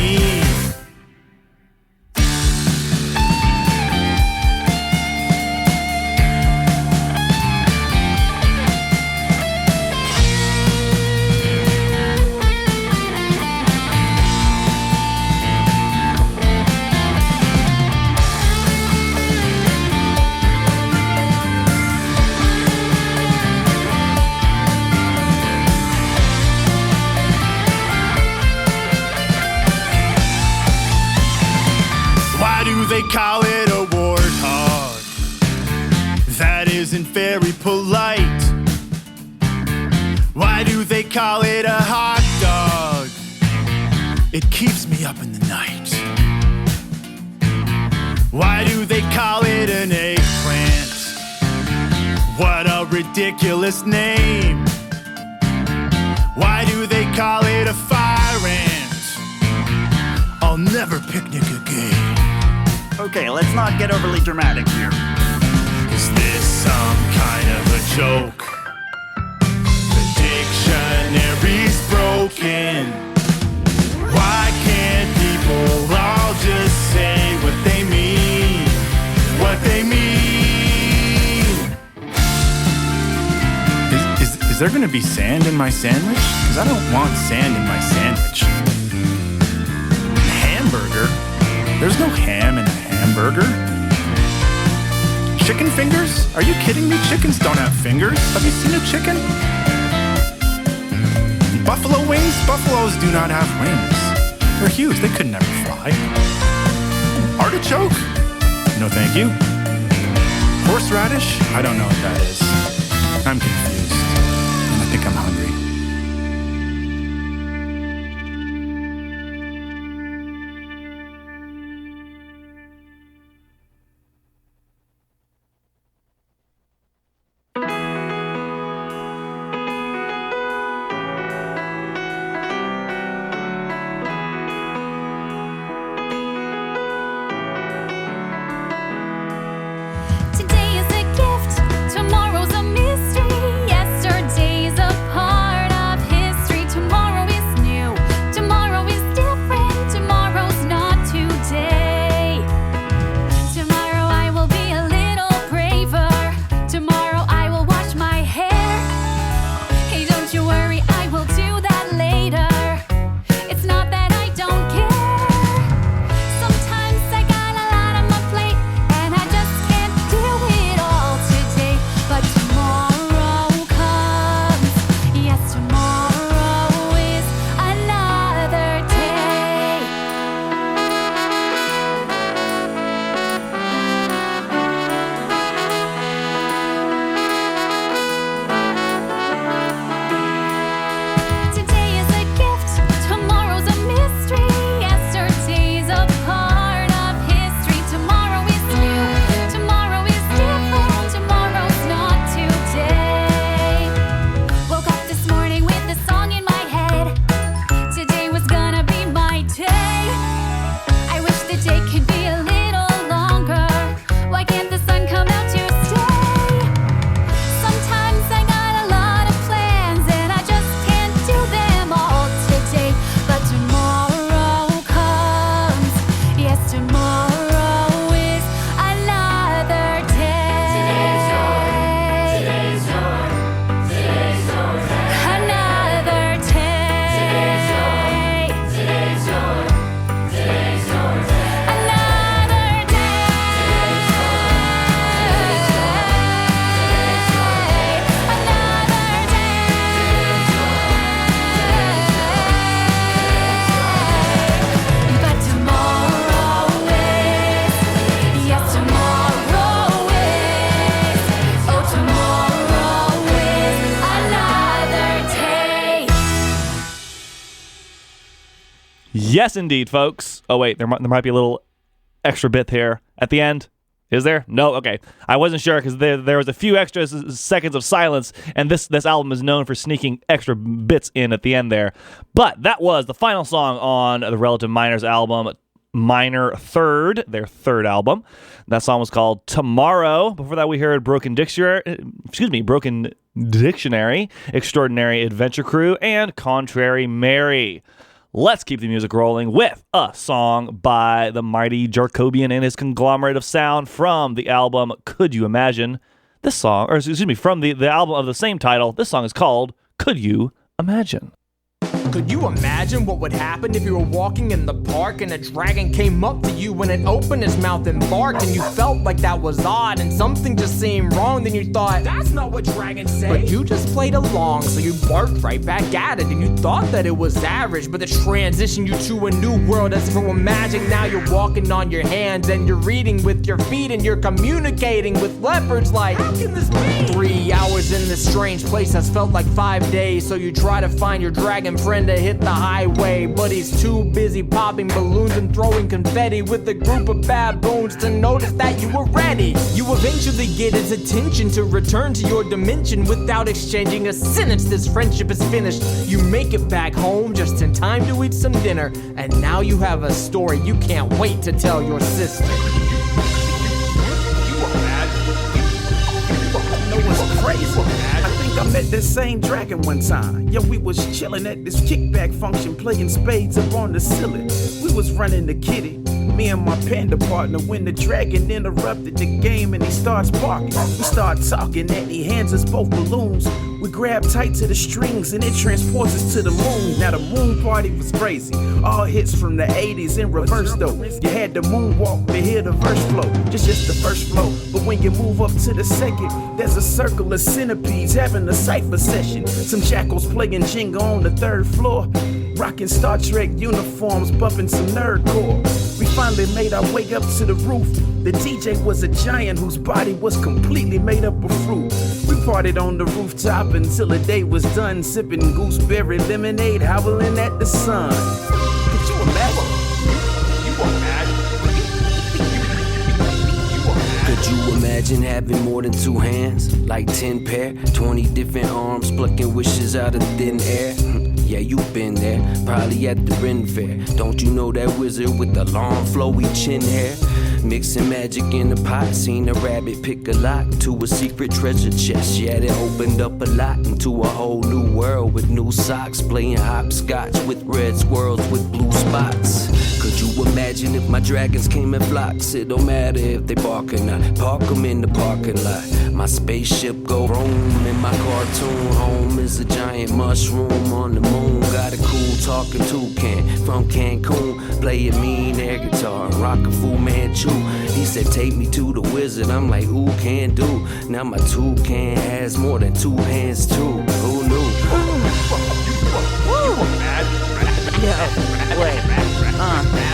They call it a warthog. That isn't very polite. Why do they call it a hot dog? It keeps me up in the night. Why do they call it an eggplant? What a ridiculous name. Why do they call it a fire ant? I'll never picnic again. Okay, let's not get overly dramatic here. Is this some kind of a joke? The dictionary's broken. Why can't people all just say what they mean? What they mean? Is there gonna be sand in my sandwich? Because I don't want sand in my sandwich. Hamburger? There's no ham in a hamburger. Chicken fingers? Are you kidding me? Chickens don't have fingers. Have you seen a chicken? Buffalo wings? Buffaloes do not have wings. They're huge. They could never fly. Artichoke? No, thank you. Horseradish? I don't know what that is. I'm confused. And I think I'm hungry. Today is a gift, tomorrow's a mystery. Yes, indeed, folks. Oh, wait, there might be a little extra bit here at the end. Is there? No? Okay. I wasn't sure because there was a few extra seconds of silence, and this album is known for sneaking extra bits in at the end there. But that was the final song on the Relative Minors album, Minor Third, their third album. That song was called Tomorrow. Before that, we heard Broken Dictionary, Extraordinary Adventure Crew, and Contrary Mary. Let's keep the music rolling with a song by the mighty Jacobian and his conglomerate of sound from the album Could You Imagine? This song, or excuse me, from the album of the same title, this song is called Could You Imagine? Could you imagine what would happen if you were walking in the park and a dragon came up to you and it opened its mouth and barked and you felt like that was odd and something just seemed wrong? Then you thought, that's not what dragons say. But you just played along, so you barked right back at it and you thought that it was average, but it transitioned you to a new world as if it were magic. Now you're walking on your hands and you're reading with your feet and you're communicating with leopards like, how can this be? 3 hours in this strange place has felt like 5 days, so you try to find your dragon friend to hit the highway, but he's too busy popping balloons and throwing confetti with a group of baboons to notice that you were ready. You eventually get his attention to return to your dimension without exchanging a sentence. This friendship is finished. You make it back home just in time to eat some dinner, and now you have a story you can't wait to tell your sister. What's crazy? I think I met this same dragon one time. Yo, we was chillin' at this kickback function, playing spades up on the ceiling. We was running the kitty, me and my panda partner, when the dragon interrupted the game and he starts barking. We start talking and he hands us both balloons. We grab tight to the strings and it transports us to the moon. Now the moon party was crazy. All hits from the 80s in reverse though. You had the moonwalk to hear the verse flow. Just the first flow. But when you move up to the second, there's a circle of centipedes having a cypher session. Some jackals playing Jenga on the third floor. Rocking Star Trek uniforms, bumping some nerdcore. We finally made our way up to the roof. The DJ was a giant whose body was completely made up of fruit. We partied on the rooftop until the day was done, sipping gooseberry lemonade, howling at the sun. Could you imagine? Could you imagine having more than 2 hands? Like 10 pair, 20 different arms, plucking wishes out of thin air? Yeah, you've been there, probably at the Ren Fair. Don't you know that wizard with the long flowy chin hair? Mixing magic in a pot, seen a rabbit pick a lock to a secret treasure chest. Yeah, it opened up a lot into a whole new world with new socks, playing hopscotch with red squirrels with blue spots. Could you imagine if my dragons came in flocks? It don't matter if they bark or not, park them in the parking lot. My spaceship go roam and my cartoon home is a giant mushroom on the moon. Got a cool talking toucan from Cancun, play a mean air guitar, rock a Fu Manchu. He said take me to the wizard, I'm like who can do? Now my toucan has more than 2 hands too. Who knew? Yo, wait.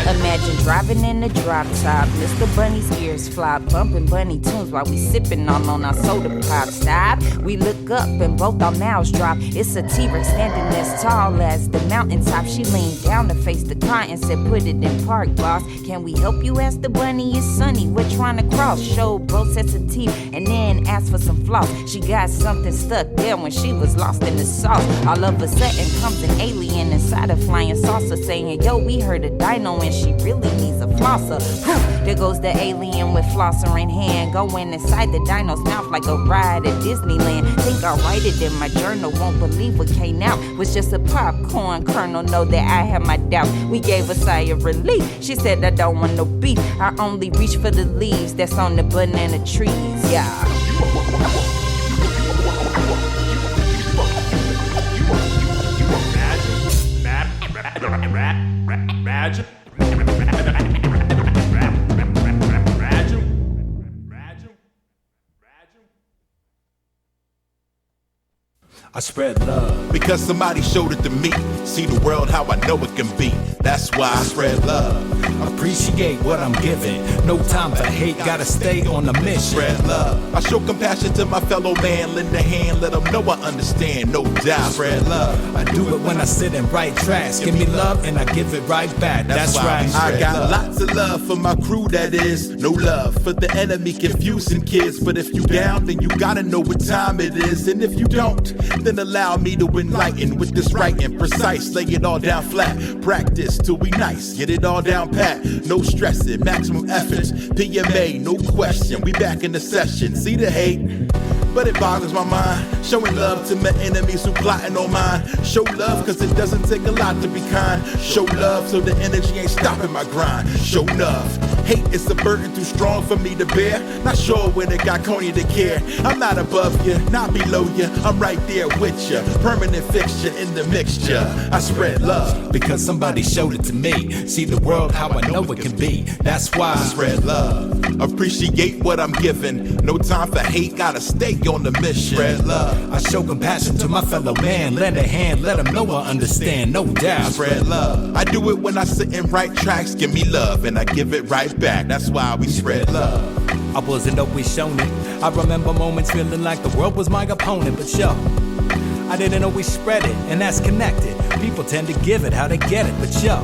Imagine driving in the drop top, Mr. Bunny's ears flop, bumping bunny tunes while we sipping on our soda pop. Stop, we look up and both our mouths drop. It's a T-Rex standing as tall as the mountaintop. She leaned down to face the car and said, put it in park, boss. Can we help you? Asked the bunny. It's sunny, we're trying to cross. Showed both sets of teeth and then asked for some floss. She got something stuck there when she was lost in the sauce. All of a sudden comes an alien inside a flying saucer saying, yo, we heard a dino and she really needs a flosser. There goes the alien with flosser in hand, going inside the dino's mouth like a ride at Disneyland. Think I'll write it in my journal, won't believe what came out was just a popcorn kernel. Know that I have my doubt. We gave a sigh of relief. She said I don't want no beef, I only reach for the leaves that's on the banana trees. Yeah. I spread love. Because somebody showed it to me. See the world how I know it can be. That's why I spread love. Appreciate what I'm giving. No time for hate, gotta stay on the mission. Spread love. I show compassion to my fellow man. Lend a hand, let them know I understand. No doubt. Spread love. I do it when I sit and write tracks. Give me love and I give it right back. That's right. I got lots of love for my crew, that is. No love for the enemy confusing kids. But if you down, then you gotta know what time it is. And if you don't, then allow me to enlighten with this writing precise. Lay it all down flat. Practice till we nice. Get it all down pat. No stressing, maximum efforts. PMA, no question. We back in the session. See the hate? But it boggles my mind. Showing love to my enemies who plotting on mine. Show love cause it doesn't take a lot to be kind. Show love so the energy ain't stopping my grind. Show love. Hate is a burden too strong for me to bear. Not sure when it got Coney to care. I'm not above you, not below you. I'm right there with you. Permanent fixture in the mixture. I spread love. Because somebody showed it to me. See the world how I know it can be. That's why I spread love. Appreciate what I'm giving. No time for hate, gotta stay on the mission. Spread love. I show compassion to my fellow man. Lend a hand, let them know I understand. No doubt. Spread love. I do it when I sit and write tracks. Give me love and I give it right back. That's why we spread love. I wasn't always shown it. I remember moments feeling like the world was my opponent. But yo, I didn't always spread it, and that's connected. People tend to give it how they get it. But yo,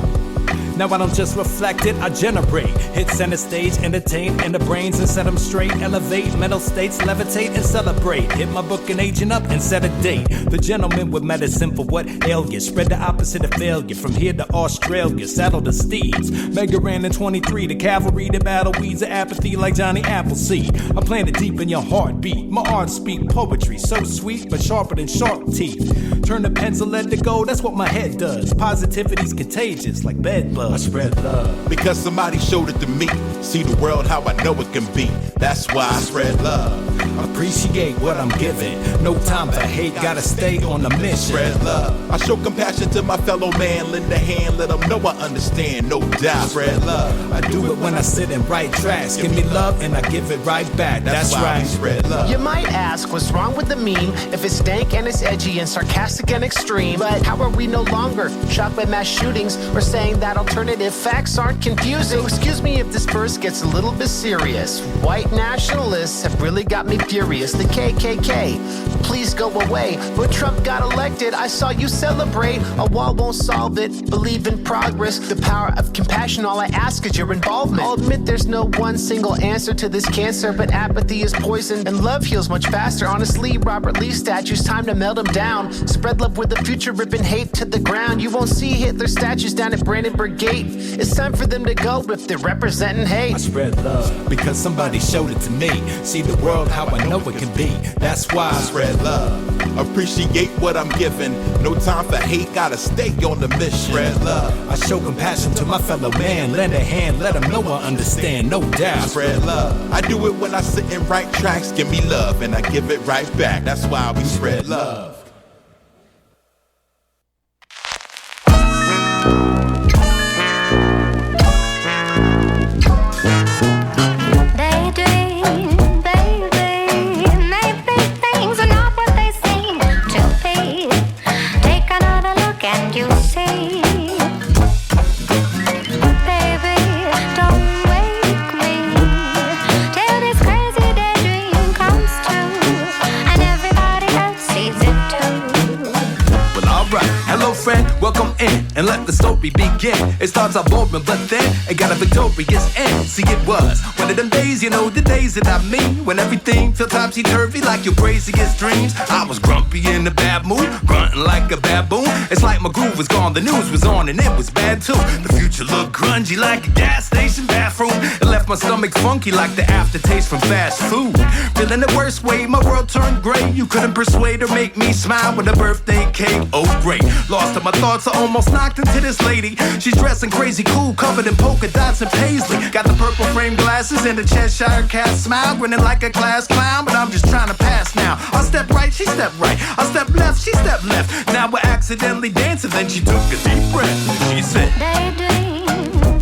now I don't just reflect it, I generate. Hit center stage, entertain in the brains and set them straight. Elevate mental states, levitate and celebrate. Hit my book and agent up and set a date. The gentleman with medicine for what ail you. Spread the opposite of failure. From here to Australia, saddle the steeds. Mega ran in 23, the cavalry, the battle weeds of apathy like Johnny Appleseed. I planted deep in your heartbeat. My art speak poetry, so sweet but sharper than sharp teeth. Turn the pencil, let it go, that's what my head does. Positivity's contagious like bed bugs. I spread love. Because somebody showed it to me. See the world how I know it can be. That's why I spread love. Appreciate what I'm giving. No time for hate, gotta stay on the mission. Spread love. I show compassion to my fellow man. Lend a hand, let them know I understand. No doubt. Spread love. I do it when I sit and write tracks. Give me love and I give it right back. That's right. Spread love. You might ask, what's wrong with the meme? If it's dank and it's edgy and sarcastic and extreme. But how are we no longer shocked by mass shootings or saying that alternative facts aren't confusing? So excuse me if this verse gets a little bit serious. White nationalists have really got me furious. The KKK, please go away. When Trump got elected, I saw you celebrate. A wall won't solve it. Believe in progress. The power of compassion, all I ask is your involvement. I'll admit there's no one single answer to this cancer, but apathy is poison and love heals much faster. Honestly, Robert Lee statues, time to melt them down. Spread love with the future, ripping hate to the ground. You won't see Hitler statues down at Brandenburg Gate. It's time for them to go if they're representing hate. I spread love because somebody showed it to me. See the world how I know it can be. That's why I spread love. Appreciate what I'm giving. No time for hate, gotta stay on the mission. Spread love. I show compassion to my fellow man. Lend a hand, let them know I understand. No doubt. Spread love. I do it when I sit and write tracks. Give me love and I give it right back. That's why we spread love. Welcome in and let the story begin. It starts out boring, but then it got a victorious end. See, it was one of them days, you know, the days that I mean, when everything felt topsy-turvy like your craziest dreams. I was grumpy in a bad mood, grunting like a baboon. It's like my groove was gone, the news was on, and it was bad too. The future looked grungy like a gas station bathroom. It left my stomach funky like the aftertaste from fast food. Feeling the worst way, my world turned gray. You couldn't persuade or make me smile with a birthday cake. Oh great, lost to my thoughts, I almost knocked into this lady. She's dressing crazy cool, covered in polka dots and paisley. Got the purple frame glasses and the Cheshire cat smile, grinning like a class clown, but I'm just trying to pass now. I step right, she step right. I step left, she step left. Now we're accidentally dancing, then she took a deep breath and she said, Daydream,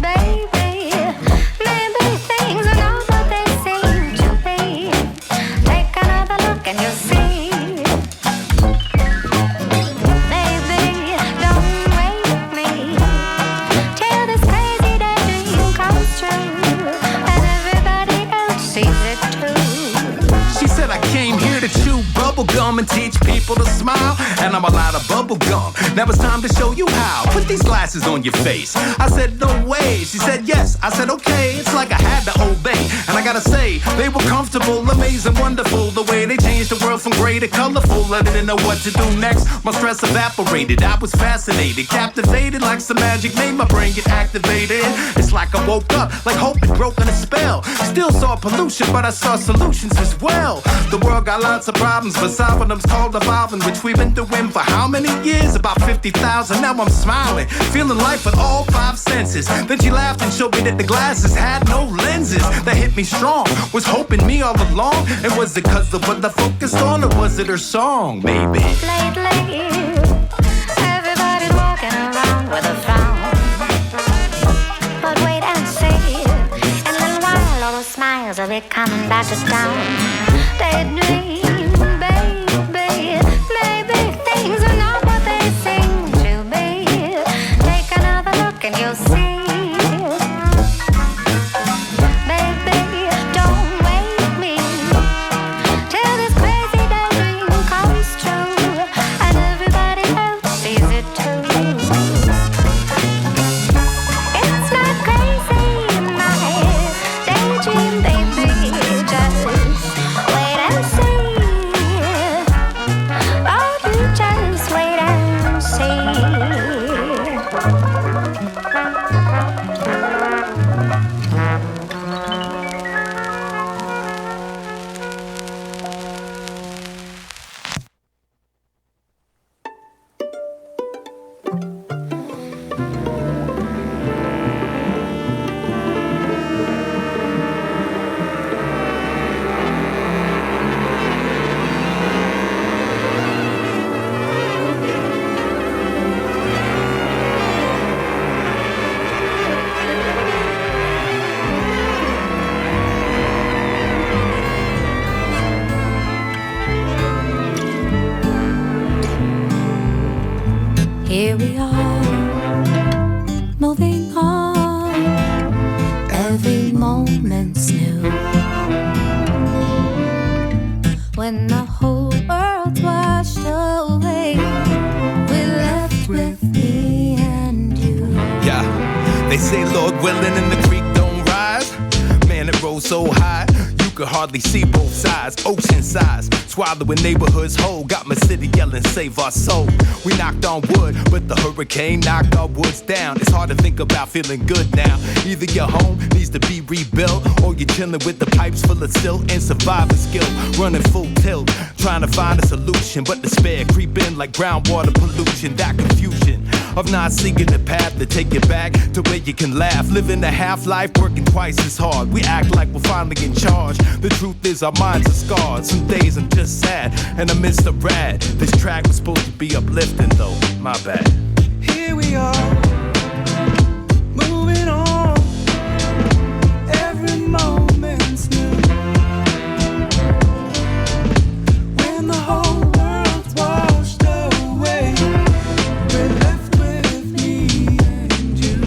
baby, maybe things are not what they seem to be. Take another look and you'll see. come and teach people to smile. And I'm a lot of bubble gum. Now it's time to show you how. Put these glasses on your face. I said, no way. She said, yes. I said, okay. It's like I had to obey. And I gotta say, they were comfortable, amazing, wonderful. The way they changed the world from gray to colorful. I didn't know what to do next. My stress evaporated. I was fascinated, captivated like some magic made my brain get activated. It's like I woke up, like hope had broken a spell. Still saw pollution, but I saw solutions as well. The world got lots of problems, but solving them's called evolving, which we've been doing for how many years? About 50,000. Now I'm smiling, feeling life with all five senses. Then she laughed and showed me that the glasses had no lenses. That hit me strong, was hoping me all along. And was it cause of what I focused on, or was it her song? Maybe. Lately, everybody's walking around with a frown. But wait and see, in a little while all those smiles will be coming back to town. Daydream, baby, maybe things are not what they seem to be. Take another look and you'll see. Baby, don't wake me till this crazy daydream comes true, and everybody else sees it too. It's not crazy, my daydream, baby. Just wait and see. Oh, you just wait and see. Here we are, moving on. Every moment's new. When the whole world's washed away, we're left with me and you. Yeah, they say Lord willing and the creek don't rise. Man, it rose so high, you could hardly see both sides. Ocean size, swallowing neighborhoods whole. Got my city yelling, save our soul. We knocked on wood, but the hurricane knocked our woods down. It's hard to think about feeling good now. Either your home needs to be rebuilt, or you're chilling with the pipes full of silt and survivor skill. Running full tilt, trying to find a solution, but despair creep in like groundwater pollution. That confusion of not seeing the path to take you back to where you can laugh. Living a half-life, working twice as hard. We act like we're finally in charge. The truth is our minds are scarred. Some days I'm just sad, and amidst the rad. This track was supposed to be uplifting though, my bad. Here we are, moving on. Every moment's new. When the whole world's washed away, we're left with me and you.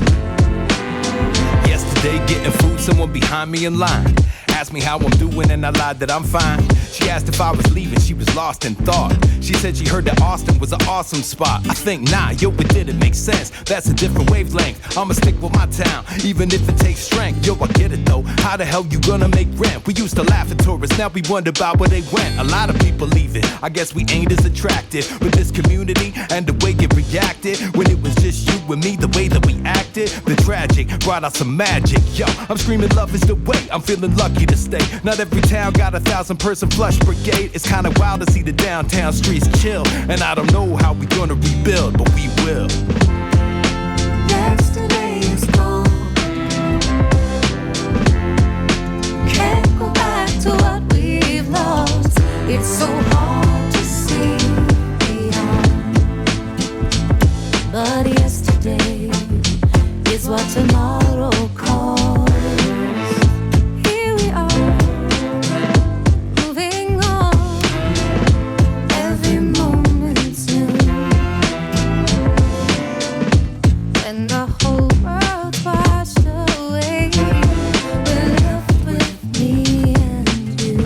Yesterday getting food, someone behind me in line asked me how I'm doing and I lied that I'm fine. She asked if I was leaving, she was lost in thought. She said she heard that Austin was an awesome spot. I think, nah, yo, it didn't make sense. That's a different wavelength. I'ma stick with my town, even if it takes strength. Yo, I get it though. How the hell you gonna make rent? We used to laugh at tourists, now we wonder about where they went. A lot of people leaving, I guess we ain't as attractive with this community and the way it reacted. When it was just you and me, the way that we acted. The tragic brought out some magic. Yo, I'm screaming love is the way. I'm feeling lucky to stay. Not every town got 1,000-person flush brigade. It's kinda wild to see the downtown streets chill. And I don't know how we gonna rebuild, but we will. Yesterday is gone. Can't go back to what we've lost. It's so hard to see beyond. But yesterday is what tomorrow calls. Here we are, moving on. Every moment's new. When the whole world's washed away, we're left with me and you.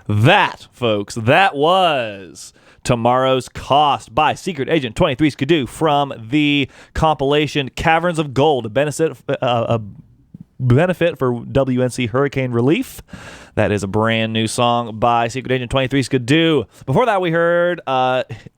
That, folks, that was Tomorrow's Cost by Secret Agent 23 Skidoo from the compilation Caverns of Gold, a benefit for WNC Hurricane Relief. That is a brand new song by Secret Agent 23 Skidoo. Before that, we heard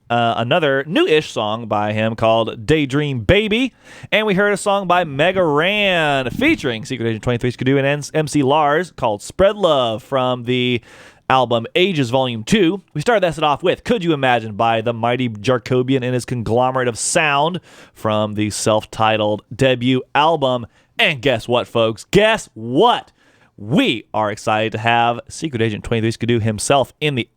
another new-ish song by him called Daydream Baby. And we heard a song by Mega Ran featuring Secret Agent 23 Skidoo and MC Lars called Spread Love from the album Ages Volume 2. We started that set off with Could You Imagine by the mighty Jarkobian and his conglomerate of sound from the self-titled debut album. And guess what, folks? Guess what? We are excited to have Secret Agent 23 Skidoo himself in the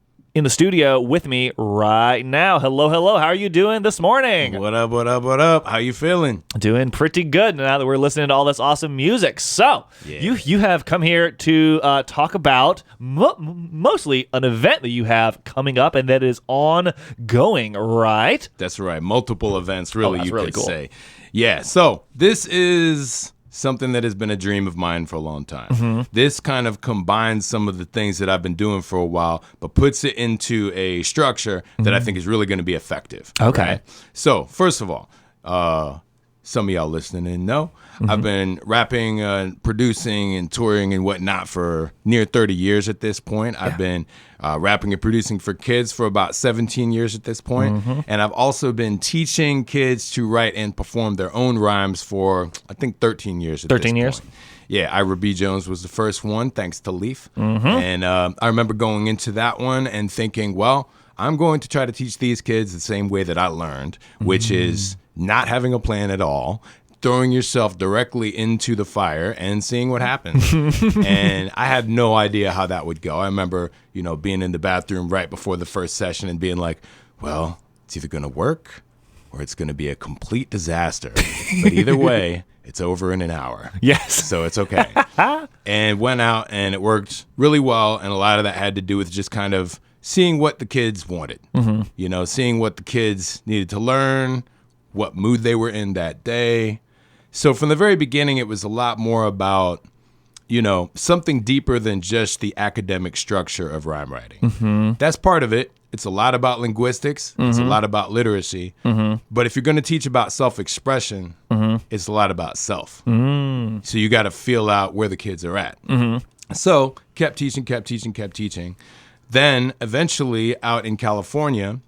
studio with me right now. Hello. How are you doing this morning? What up? How you feeling? Doing pretty good now that we're listening to all this awesome music. So, you have come here to talk about mostly an event that you have coming up and that is ongoing, right? That's right. Multiple events, really, that's you really could cool. say. Yeah, so this is something that has been a dream of mine for a long time. Mm-hmm. This kind of combines some of the things that I've been doing for a while, but puts it into a structure that I think is really going to be effective. Okay. Right? So, first of all, some of y'all listening know, I've been rapping, producing, and touring and whatnot for near 30 years at this point. I've been rapping and producing for kids for about 17 years at this point. And I've also been teaching kids to write and perform their own rhymes for, I think, 13 years at this point. 13 years? Yeah, Ira B. Jones was the first one, thanks to Leaf. And I remember going into that one and thinking, well, I'm going to try to teach these kids the same way that I learned, which is not having a plan at all, throwing yourself directly into the fire and seeing what happens. And I had no idea how that would go. I remember, being in the bathroom right before the first session and being like, well, it's either going to work or it's going to be a complete disaster. But either way, it's over in an hour. Yes. So it's okay. And went out and it worked really well. And a lot of that had to do with just kind of seeing what the kids wanted, seeing what the kids needed to learn, what mood they were in that day. So from the very beginning, it was a lot more about, something deeper than just the academic structure of rhyme writing. That's part of it. It's a lot about linguistics. It's a lot about literacy. But if you're going to teach about self-expression, it's a lot about self. So you got to feel out where the kids are at. So kept teaching. Then eventually out in California,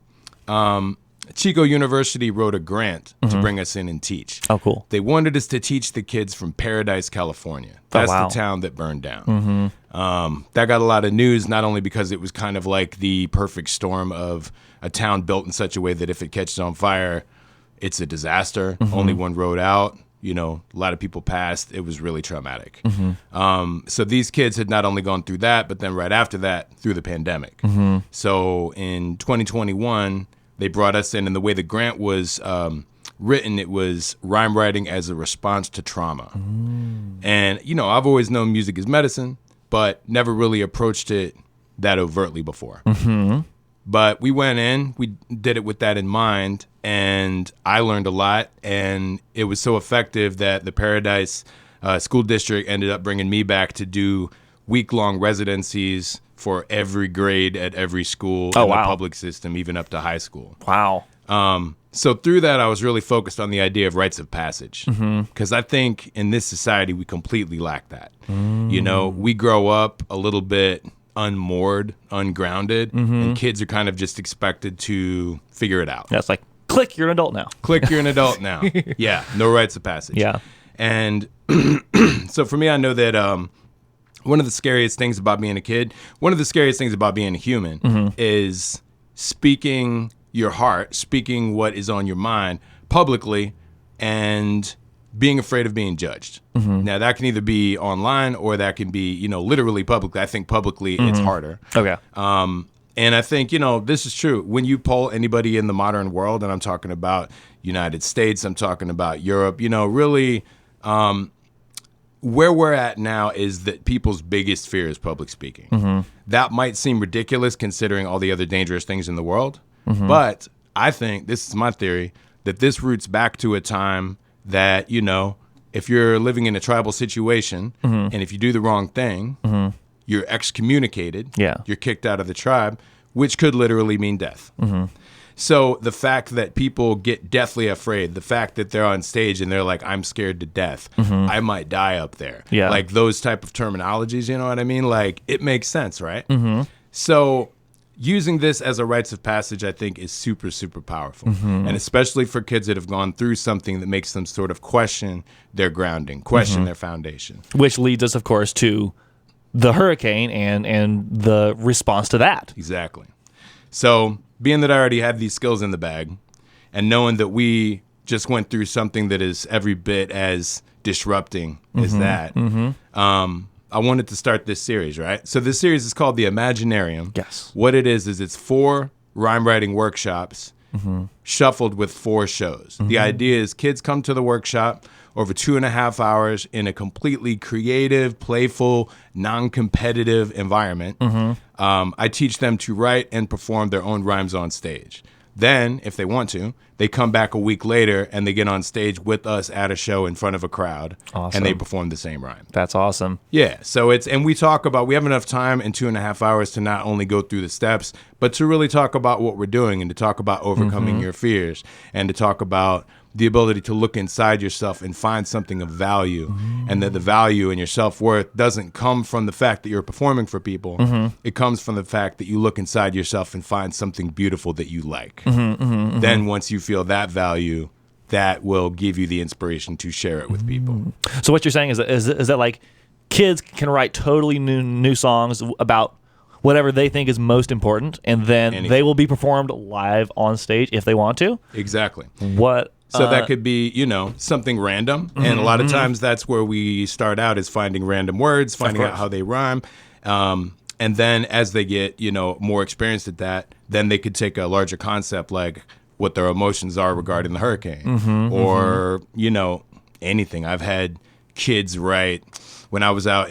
Chico University wrote a grant to bring us in and teach. Oh, cool. They wanted us to teach the kids from Paradise, California. That's wow. the town that burned down. That got a lot of news, not only because it was kind of like the perfect storm of a town built in such a way that if it catches on fire, it's a disaster. Only one road out. A lot of people passed. It was really traumatic. So these kids had not only gone through that, but then right after that, through the pandemic. So in 2021, they brought us in, and the way the grant was written, it was rhyme writing as a response to trauma. And, I've always known music is medicine, but never really approached it that overtly before. But we went in, we did it with that in mind, and I learned a lot, and it was so effective that the Paradise School District ended up bringing me back to do week-long residencies for every grade at every school in the public system, even up to high school. Wow. So through that, I was really focused on the idea of rites of passage, because I think in this society, we completely lack that. We grow up a little bit unmoored, ungrounded, and kids are kind of just expected to figure it out. Yeah, it's like, click, you're an adult now. Click, you're an adult now. Yeah, no rites of passage. Yeah. And so for me, I know that one of the scariest things about being a kid, one of the scariest things about being a human is speaking your heart, speaking what is on your mind publicly, and being afraid of being judged. Now, that can either be online or that can be, literally publicly. I think publicly it's harder. Okay. And I think, this is true. When you poll anybody in the modern world, and I'm talking about United States, I'm talking about Europe, really where we're at now is that people's biggest fear is public speaking. That might seem ridiculous considering all the other dangerous things in the world. But I think, this is my theory, that this roots back to a time that, if you're living in a tribal situation and if you do the wrong thing, you're excommunicated. Yeah. You're kicked out of the tribe, which could literally mean death. Mm-hmm. So the fact that people get deathly afraid, the fact that they're on stage and they're like, I'm scared to death. Mhm. I might die up there. Yeah. Like those type of terminologies, you know what I mean? Like it makes sense, right? Mhm. So using this as a rites of passage, I think, is super, super powerful. Mhm. And especially for kids that have gone through something that makes them sort of question their grounding, question Mhm. their foundation. Which leads us, of course, to the hurricane and the response to that. Exactly. So being that I already had these skills in the bag and knowing that we just went through something that is every bit as disrupting as Mhm. that, Mhm. I wanted to start this series, right? So this series is called The Imaginarium. Yes. What it is it's 4 rhyme writing workshops Mhm. shuffled with 4 shows. The Mhm. idea is kids come to the workshop over 2.5 hours in a completely creative, playful, non-competitive environment. Mhm. I teach them to write and perform their own rhymes on stage. Then, if they want to, they come back a week later and they get on stage with us at a show in front of a crowd, Awesome. and they perform the same rhyme. That's awesome. Yeah, so and we talk about, we have enough time in 2.5 hours to not only go through the steps, but to really talk about what we're doing and to talk about overcoming Mhm. your fears and to talk about the ability to look inside yourself and find something of value, and that the value in your self-worth doesn't come from the fact that you're performing for people. Mhm. It comes from the fact that you look inside yourself and find something beautiful that you like. Mhm, mhm, Then mhm. once you feel that value, that will give you the inspiration to share it with people. So what you're saying is that like kids can write totally new songs about whatever they think is most important, and then Anything. they will be performed live on stage if they want to. Exactly. What? So that could be, something random. And a lot of Mhm. times that's where we start out, is finding random words, finding out course. how they rhyme. And then as they get, more experienced at that, then they could take a larger concept like what their emotions are regarding the hurricane, Mhm, or, anything. I've had kids write, when I was out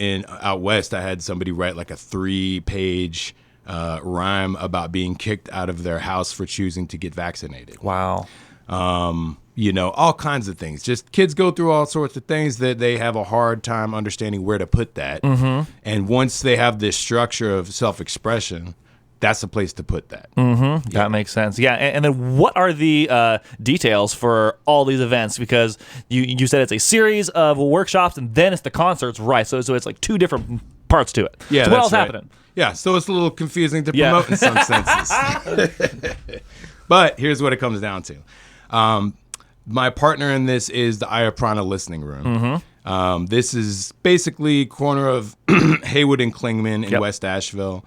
west, I had somebody write like a 3-page rhyme about being kicked out of their house for choosing to get vaccinated. Wow. All kinds of things. Just kids go through all sorts of things that they have a hard time understanding where to put that. Mhm. And once they have this structure of self-expression, that's the place to put that. Mm-hmm. That makes sense. Yeah, and then what are the details for all these events? Because you said it's a series of workshops and then it's the concerts, right? So it's like 2 different parts to it. Yeah, so what that's else right. happening? Yeah, so it's a little confusing to Yeah. promote in some senses. But here's what it comes down to. My partner in this is the Ayaprana Listening Room. Mhm. This is basically corner of Haywood and Klingman in Yep. West Asheville.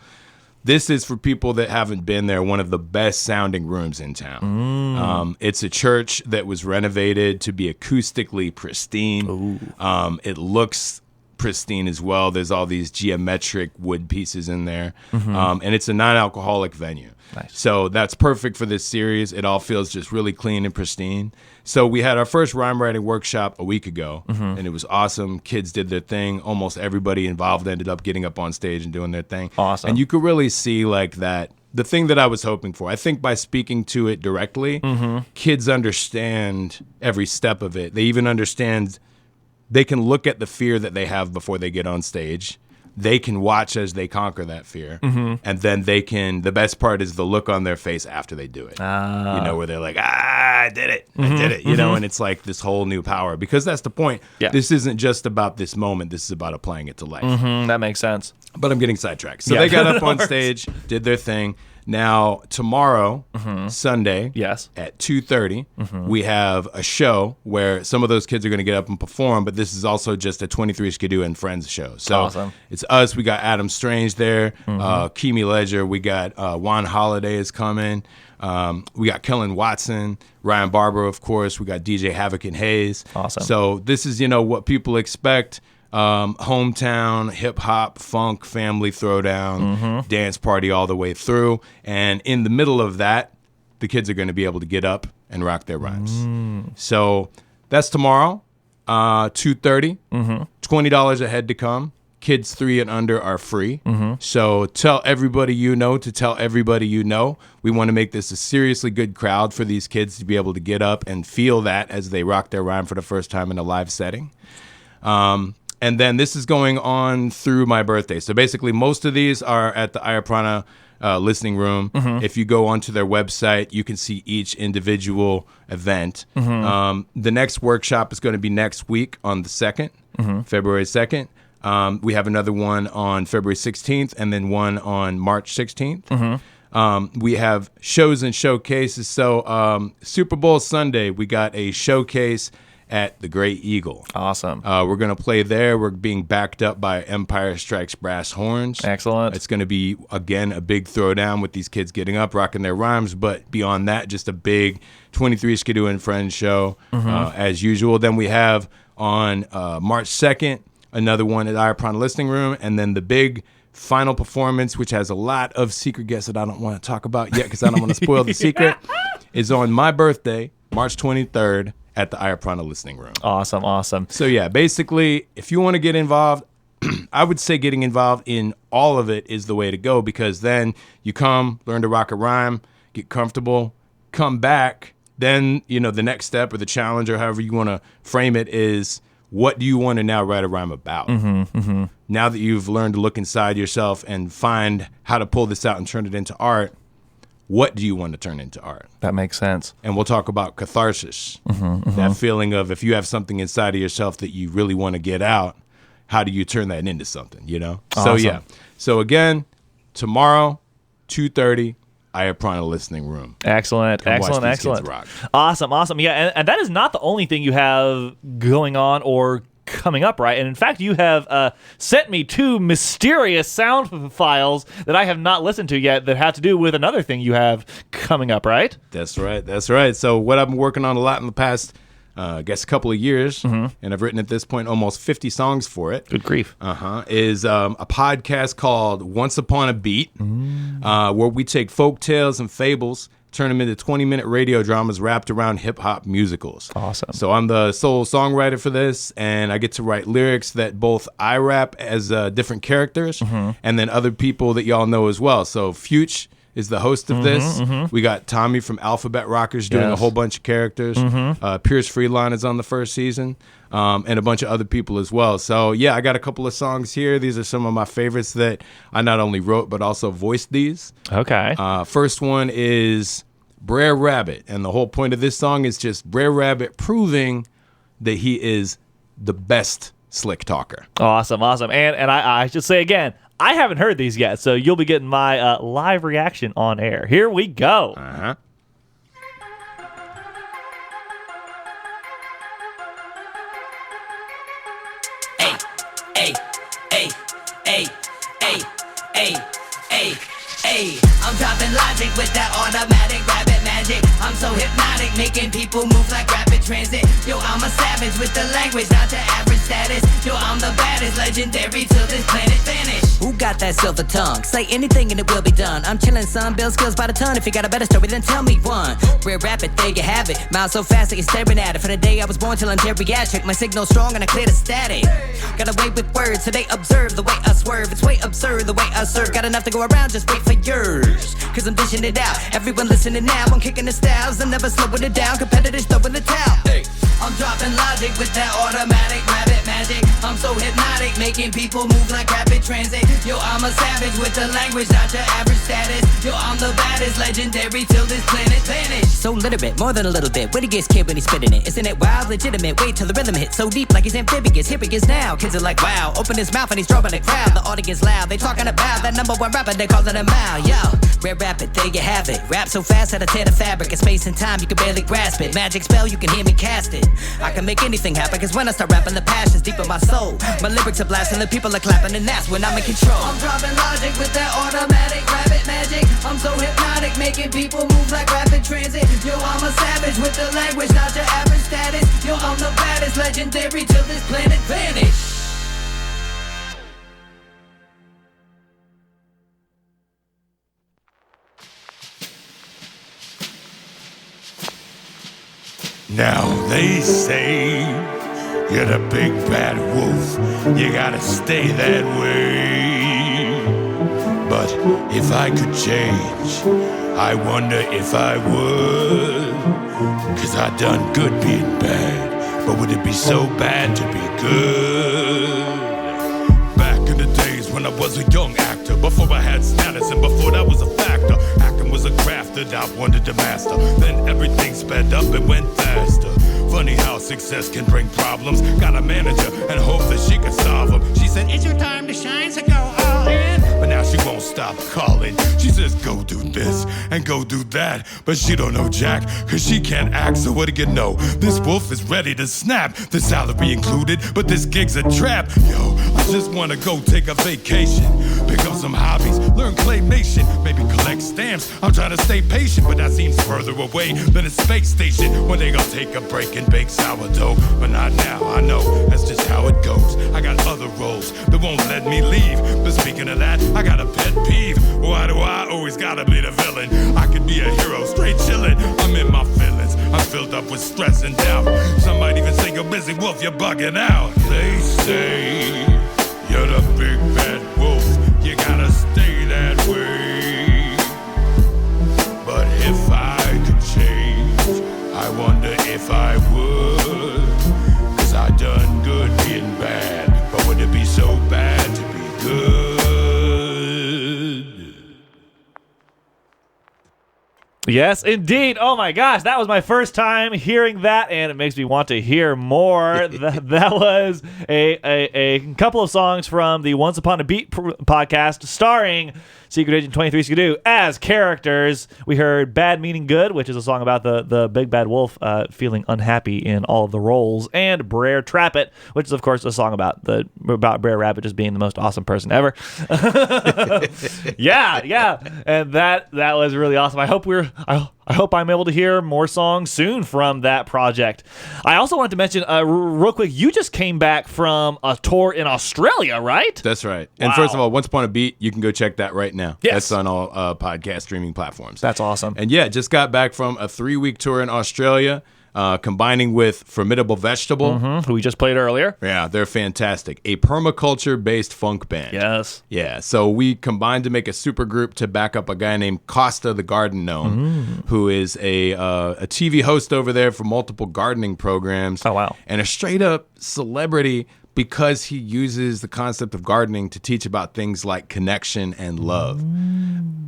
This is for people that haven't been there, one of the best sounding rooms in town. It's a church that was renovated to be acoustically pristine. It looks pristine as well. There's all these geometric wood pieces in there. Mhm. And it's a non-alcoholic venue. Nice. So that's perfect for this series. It all feels just really clean and pristine. So we had our first rhyme writing workshop a week ago, Mhm. and it was awesome. Kids did their thing. Almost everybody involved ended up getting up on stage and doing their thing. Awesome. And you could really see like that, the thing that I was hoping for. I think by speaking to it directly, Mhm. kids understand every step of it. They even understand, they can look at the fear that they have before they get on stage. They can watch as they conquer that fear. Mhm. And then the best part is the look on their face after they do it. Where they're like, I did it. I Mhm. did it. Mhm. And it's like this whole new power, because that's the point. Yeah. This isn't just about this moment. This is about applying it to life. Mhm. That makes sense. But I'm getting sidetracked. So Yeah. they got up No on worries. stage, did their thing. Now, tomorrow, Sunday, yes, at 2:30, Mhm. we have a show where some of those kids are going to get up and perform, but this is also just a 23 Skidoo and Friends show. So Awesome. it's us. We got Adam Strange there, Mhm. Kimi Ledger. We got Juan Holiday is coming. We got Kellen Watson, Ryan Barber, of course. We got DJ Havoc and Hayes. Awesome. So this is, what people expect. Hometown, hip hop, funk, family throwdown, Mhm. dance party all the way through. And in the middle of that, the kids are going to be able to get up and rock their rhymes. So that's tomorrow, 2:30, $20 a head to come. Kids 3 and under are free. So tell everybody to tell everybody We want to make this a seriously good crowd for these kids to be able to get up and feel that as they rock their rhyme for the first time in a live setting. And then this is going on through my birthday. So basically, most of these are at the Ayaprana listening room. If you go onto their website, you can see each individual event. The next workshop is going to be next week on the 2nd, February 2nd. We have another one on February 16th and then one on March 16th. We have shows and showcases. So Super Bowl Sunday, we got a showcase at the Great Eagle. Awesome. We're going to play there. We're being backed up by Empire Strikes Brass Horns. Excellent. It's going to be, again, a big throwdown with these kids getting up, rocking their rhymes. But beyond that, just a big 23 Skidoo and Friends show as usual. Then we have on March 2nd, another one at Ayaprana Listening Room. And then the big final performance, which has a lot of secret guests that I don't want to talk about yet because I don't want to spoil the secret, is on my birthday, March 23rd, at the Ayaprana Listening Room. Awesome. So yeah, basically, if you want to get involved, I would say getting involved in all of it is the way to go, because then you come, learn to rock a rhyme, get comfortable, come back. Then, the next step or the challenge or however you want to frame it is, what do you want to now write a rhyme about? Now that you've learned to look inside yourself and find how to pull this out and turn it into art, what do you want to turn into art? That makes sense. And we'll talk about catharsis. That feeling of if you have something inside of yourself that you really want to get out, how do you turn that into something, So Awesome. yeah. So again, tomorrow, 2:30, Ayaprana Listening Room. Excellent. Come watch these kids rock. Awesome. Yeah, and that is not the only thing you have going on or coming up, right? And in fact, you have sent me 2 mysterious sound files that I have not listened to yet that have to do with another thing you have coming up, right? That's right. So what I've been working on a lot in the past, I guess a couple of years, and I've written at this point almost 50 songs for it. Good grief. Is a podcast called Once Upon a Beat, where we take folk tales and fables, turn them into 20-minute radio dramas wrapped around hip-hop musicals. Awesome. So I'm the sole songwriter for this, and I get to write lyrics that both I rap as different characters, and then other people that y'all know as well. So Fuchs is the host of this. We got Tommy from Alphabet Rockers doing a whole bunch of characters. Pierce Freeline is on the first season, and a bunch of other people as well. So yeah, I got a couple of songs here. These are some of my favorites that I not only wrote but also voiced these. Okay. First one is Brer Rabbit, and the whole point of this song is just Brer Rabbit proving that he is the best slick talker. Awesome. And I should say again, I haven't heard these yet, so you'll be getting my live reaction on air. Here we go. Hey, I'm dropping logic with that automatic rabbit magic. I'm so hypnotic, making people move like rapid transit. Yo, I'm a savage with the language, not your average status. Yo, I'm the baddest, legendary till this planet vanish. Who got that silver tongue? Say anything and it will be done. I'm chillin', son, build skills by the ton. If you got a better story, then tell me one. Real rapid, there you have it. Mouth so fast that you're staring at it. From the day I was born till I'm geriatric. My signal strong and I clear the static. Got away with words, so they observe the way I swerve. It's way absurd the way I serve. Got enough to go around, just wait for yours. Cause I'm dishing it out. Everyone listening now, I'm kicking the styles. I'm never slowing it down. Competitors throwing the towel. I'm dropping logic with that automatic rabbit magic. I'm so hypnotic, making people move like rapid transit. Yo, I'm a savage with the language, not your average status. Yo, I'm the baddest, legendary till this planet vanish. So literate, more than a little bit. When he gets kid when he's spitting it. Isn't it wild, legitimate? Wait till the rhythm hits so deep like he's amphibious. Here he is now. Kids are like, wow. Open his mouth and he's drawing a crowd. The audience loud. They talking about that number one rapper. They calling him out. Yo, rare rapid, there you have it. Rap so fast that I tear the fabric. In space and time, you can barely grasp it. Magic spell, you can hear me cast it. I can make anything happen, cause when I start rapping, the passion's deep in my soul. My lyrics are blasting, the people are clapping, and that's when I'm in control. I'm dropping logic with that automatic rabbit magic. I'm so hypnotic, making people move like rapid transit. Yo, I'm a savage with the language, not your average status. Yo, I'm the baddest, legendary till this planet vanish. Now they say you're the big bad wolf, you gotta stay that way. But if I could change, I wonder if I would. Cause I done good being bad, but would it be so bad to be good? was a young actor, before I had status and before that was a factor. Acting was a craft that I wanted to master. Then everything sped up and went faster. Funny how success can bring problems. Got a manager and hope that she can solve them. She said, it's your time to shine, so go all in. But now she won't stop calling. She says, go do this and go do that. But she don't know jack, cause she can't act. So what do you know? This wolf is ready to snap. The salary included, but this gig's a trap. Yo, I just wanna go take a vacation. Pick up some hobbies, learn claymation, maybe collect stamps. I'm trying to stay patient, but that seems further away than a space station. One day I'll take a break and bake sourdough, but not now, I know, that's just how it goes. I got other roles that won't let me leave. But speaking of that, I got a pet peeve. Why do I always gotta be the villain? I could be a hero, straight chillin'. I'm in my feelings, I'm filled up with stress and doubt. Some might even say, you're busy wolf, you're bugging out. They say you're the big bad wolf, you gotta stay that way. But if I could change, I wonder if I would. Cause I done good being bad, but would it be so bad to be good? Yes, indeed. Oh my gosh, that was my first time hearing that, and it makes me want to hear more. that was a couple of songs from the Once Upon a Beat podcast starring Secret Agent 23 Skidoo as characters. We heard Bad Meaning Good, which is a song about the big bad wolf feeling unhappy in all of the roles, and Brer Trappet, which is of course a song about Brer Rabbit just being the most awesome person ever. yeah, and that was really awesome. I hope I'm able to hear more songs soon from that project. I also wanted to mention real quick, you just came back from a tour in Australia, right? That's right. And Wow. first of all, Once Upon a Beat, you can go check that right now. Yes. That's on all podcast streaming platforms. That's awesome. And yeah, just got back from a 3-week tour in Australia, combining with Formidable Vegetable. Who we just played earlier. Yeah, they're fantastic. A permaculture-based funk band. Yes. Yeah, so we combined to make a super group to back up a guy named Costa the Garden Gnome, who is a TV host over there for multiple gardening programs. Oh, wow. And a straight-up celebrity because he uses the concept of gardening to teach about things like connection and love.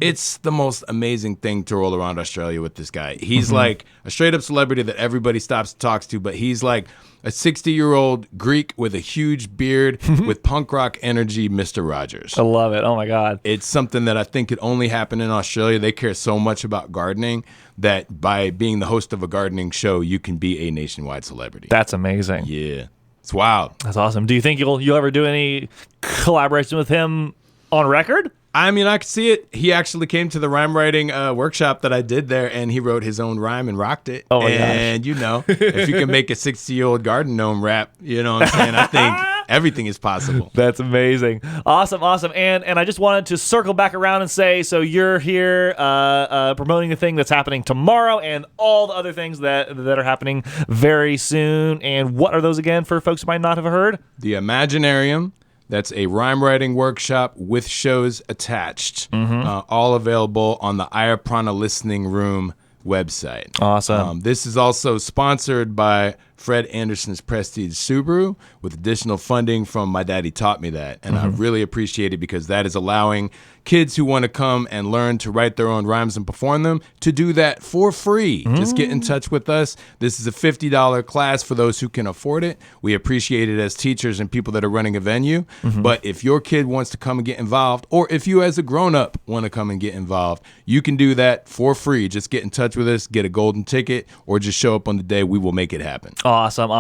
It's the most amazing thing to roll around Australia with this guy. He's like a straight-up celebrity that everybody stops and talks to, but he's like a 60-year-old Greek with a huge beard with punk rock energy, Mr. Rogers. I love it. Oh, my God. It's something that I think could only happen in Australia. They care so much about gardening that by being the host of a gardening show, you can be a nationwide celebrity. That's amazing. Yeah. It's wild. That's awesome. Do you think you'll ever do any collaboration with him on record? I mean, I could see it. He actually came to the rhyme writing workshop that I did there, and he wrote his own rhyme and rocked it. Oh, my and, gosh. you know, if you can make a 60-year-old garden gnome rap, you know what I'm saying? I think everything is possible. That's amazing. Awesome. And I just wanted to circle back around and say, so you're here promoting the thing that's happening tomorrow and all the other things that are happening very soon. And what are those again for folks who might not have heard? The Imaginarium. That's a rhyme writing workshop with shows attached, all available on the Ayaprana Listening Room website. Awesome. This is also sponsored by Fred Anderson's Prestige Subaru with additional funding from My Daddy Taught Me That. And I really appreciate it because that is allowing kids who want to come and learn to write their own rhymes and perform them to do that for free. Just get in touch with us. This is a $50 class for those who can afford it. We appreciate it as teachers and people that are running a venue. But if your kid wants to come and get involved, or if you as a grown-up want to come and get involved, you can do that for free. Just get in touch with us, get a golden ticket, or just show up on the day. We will make it happen. Awesome.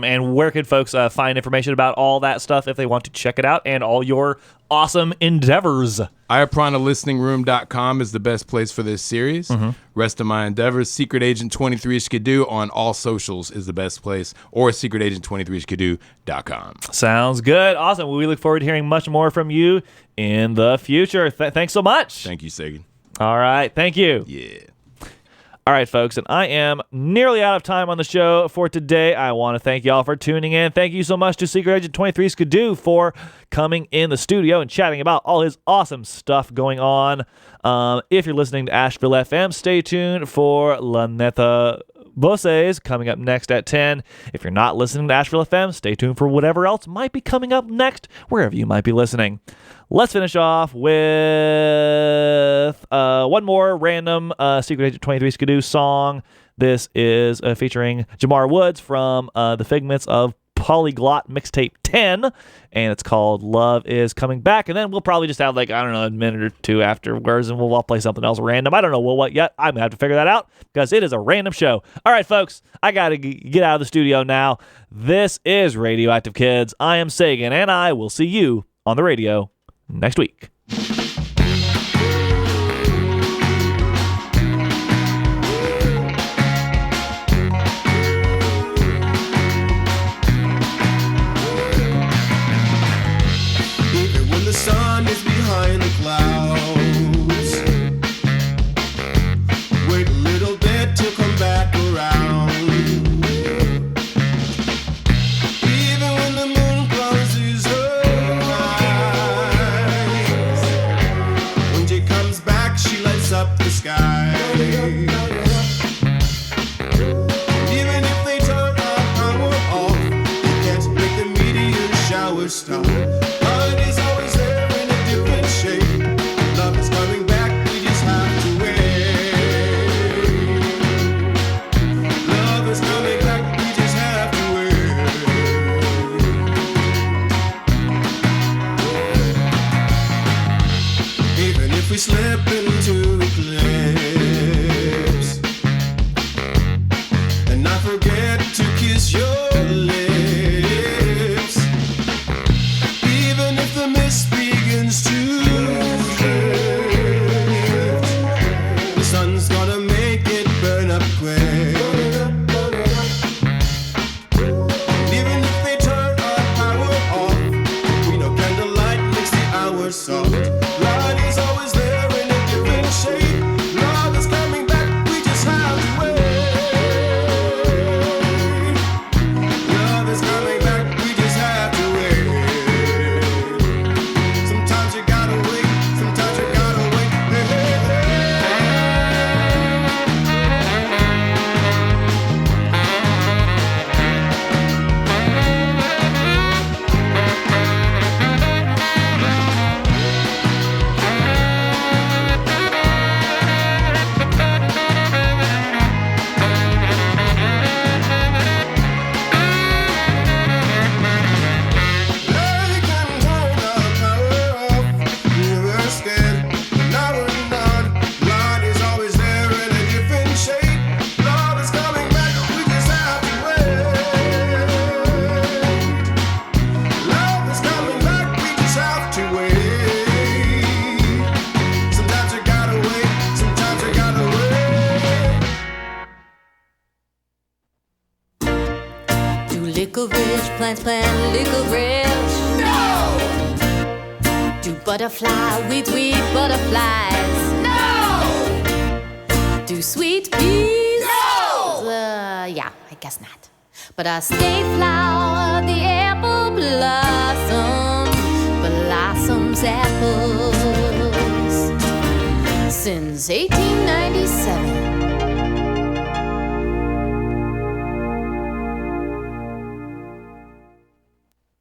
And where could folks find information about all that stuff if they want to check it out and all your awesome endeavors? IapranaListeningRoom.com is the best place for this series. Rest of my endeavors, Secret Agent 23 Skidoo on all socials is the best place, or secretagent23skidoo.com. Sounds good. Awesome. We look forward to hearing much more from you in the future. Thanks so much. Thank you, Sagan. All right. Thank you. Yeah. All right, folks, and I am nearly out of time on the show for today. I want to thank y'all for tuning in. Thank you so much to Secret Agent 23 Skidoo for coming in the studio and chatting about all his awesome stuff going on. If you're listening to Asheville FM, stay tuned for La Neta Voces coming up next at 10. If you're not listening to Asheville FM, stay tuned for whatever else might be coming up next, wherever you might be listening. Let's finish off with one more random Secret Agent 23 Skidoo song. This is featuring Jamar Woods from the Figments of Polyglot Mixtape 10, and it's called Love Is Coming Back. And then we'll probably just have a minute or two afterwards, and we'll all play something else random. I don't know what yet. I'm gonna have to figure that out because it is a random show. All right, folks, I gotta get out of the studio now. This is Radioactive Kids. I am Sagan, and I will see you on the radio next week. The sun is behind the clouds. Wait a little bit to come back around. Even when the moon closes her eyes, when she comes back, she lights up the sky. Even if they turn our power off, they can't make the meteor shower stop. Love is always there in a different shape. Love is coming back, we just have to wait. Love is coming back, we just have to wait. Even if we slip into eclipse, and I forget to kiss your lips, even if the mist begins to drift, the sun's gonna make it burn up quick. And even if they turn our power off, we know candlelight makes the hours soft. Light is always there in a different shape. Love is coming back, we just have to wait. Love is coming back, we just have to wait. Sometimes you gotta wait, sometimes you gotta wait. Hey, hey, Licorice plants plant licorice. No! Do butterfly weed butterflies. No! Do sweet peas. No! Yeah, I guess not. But a state flower, the apple blossoms apples. Since 1897.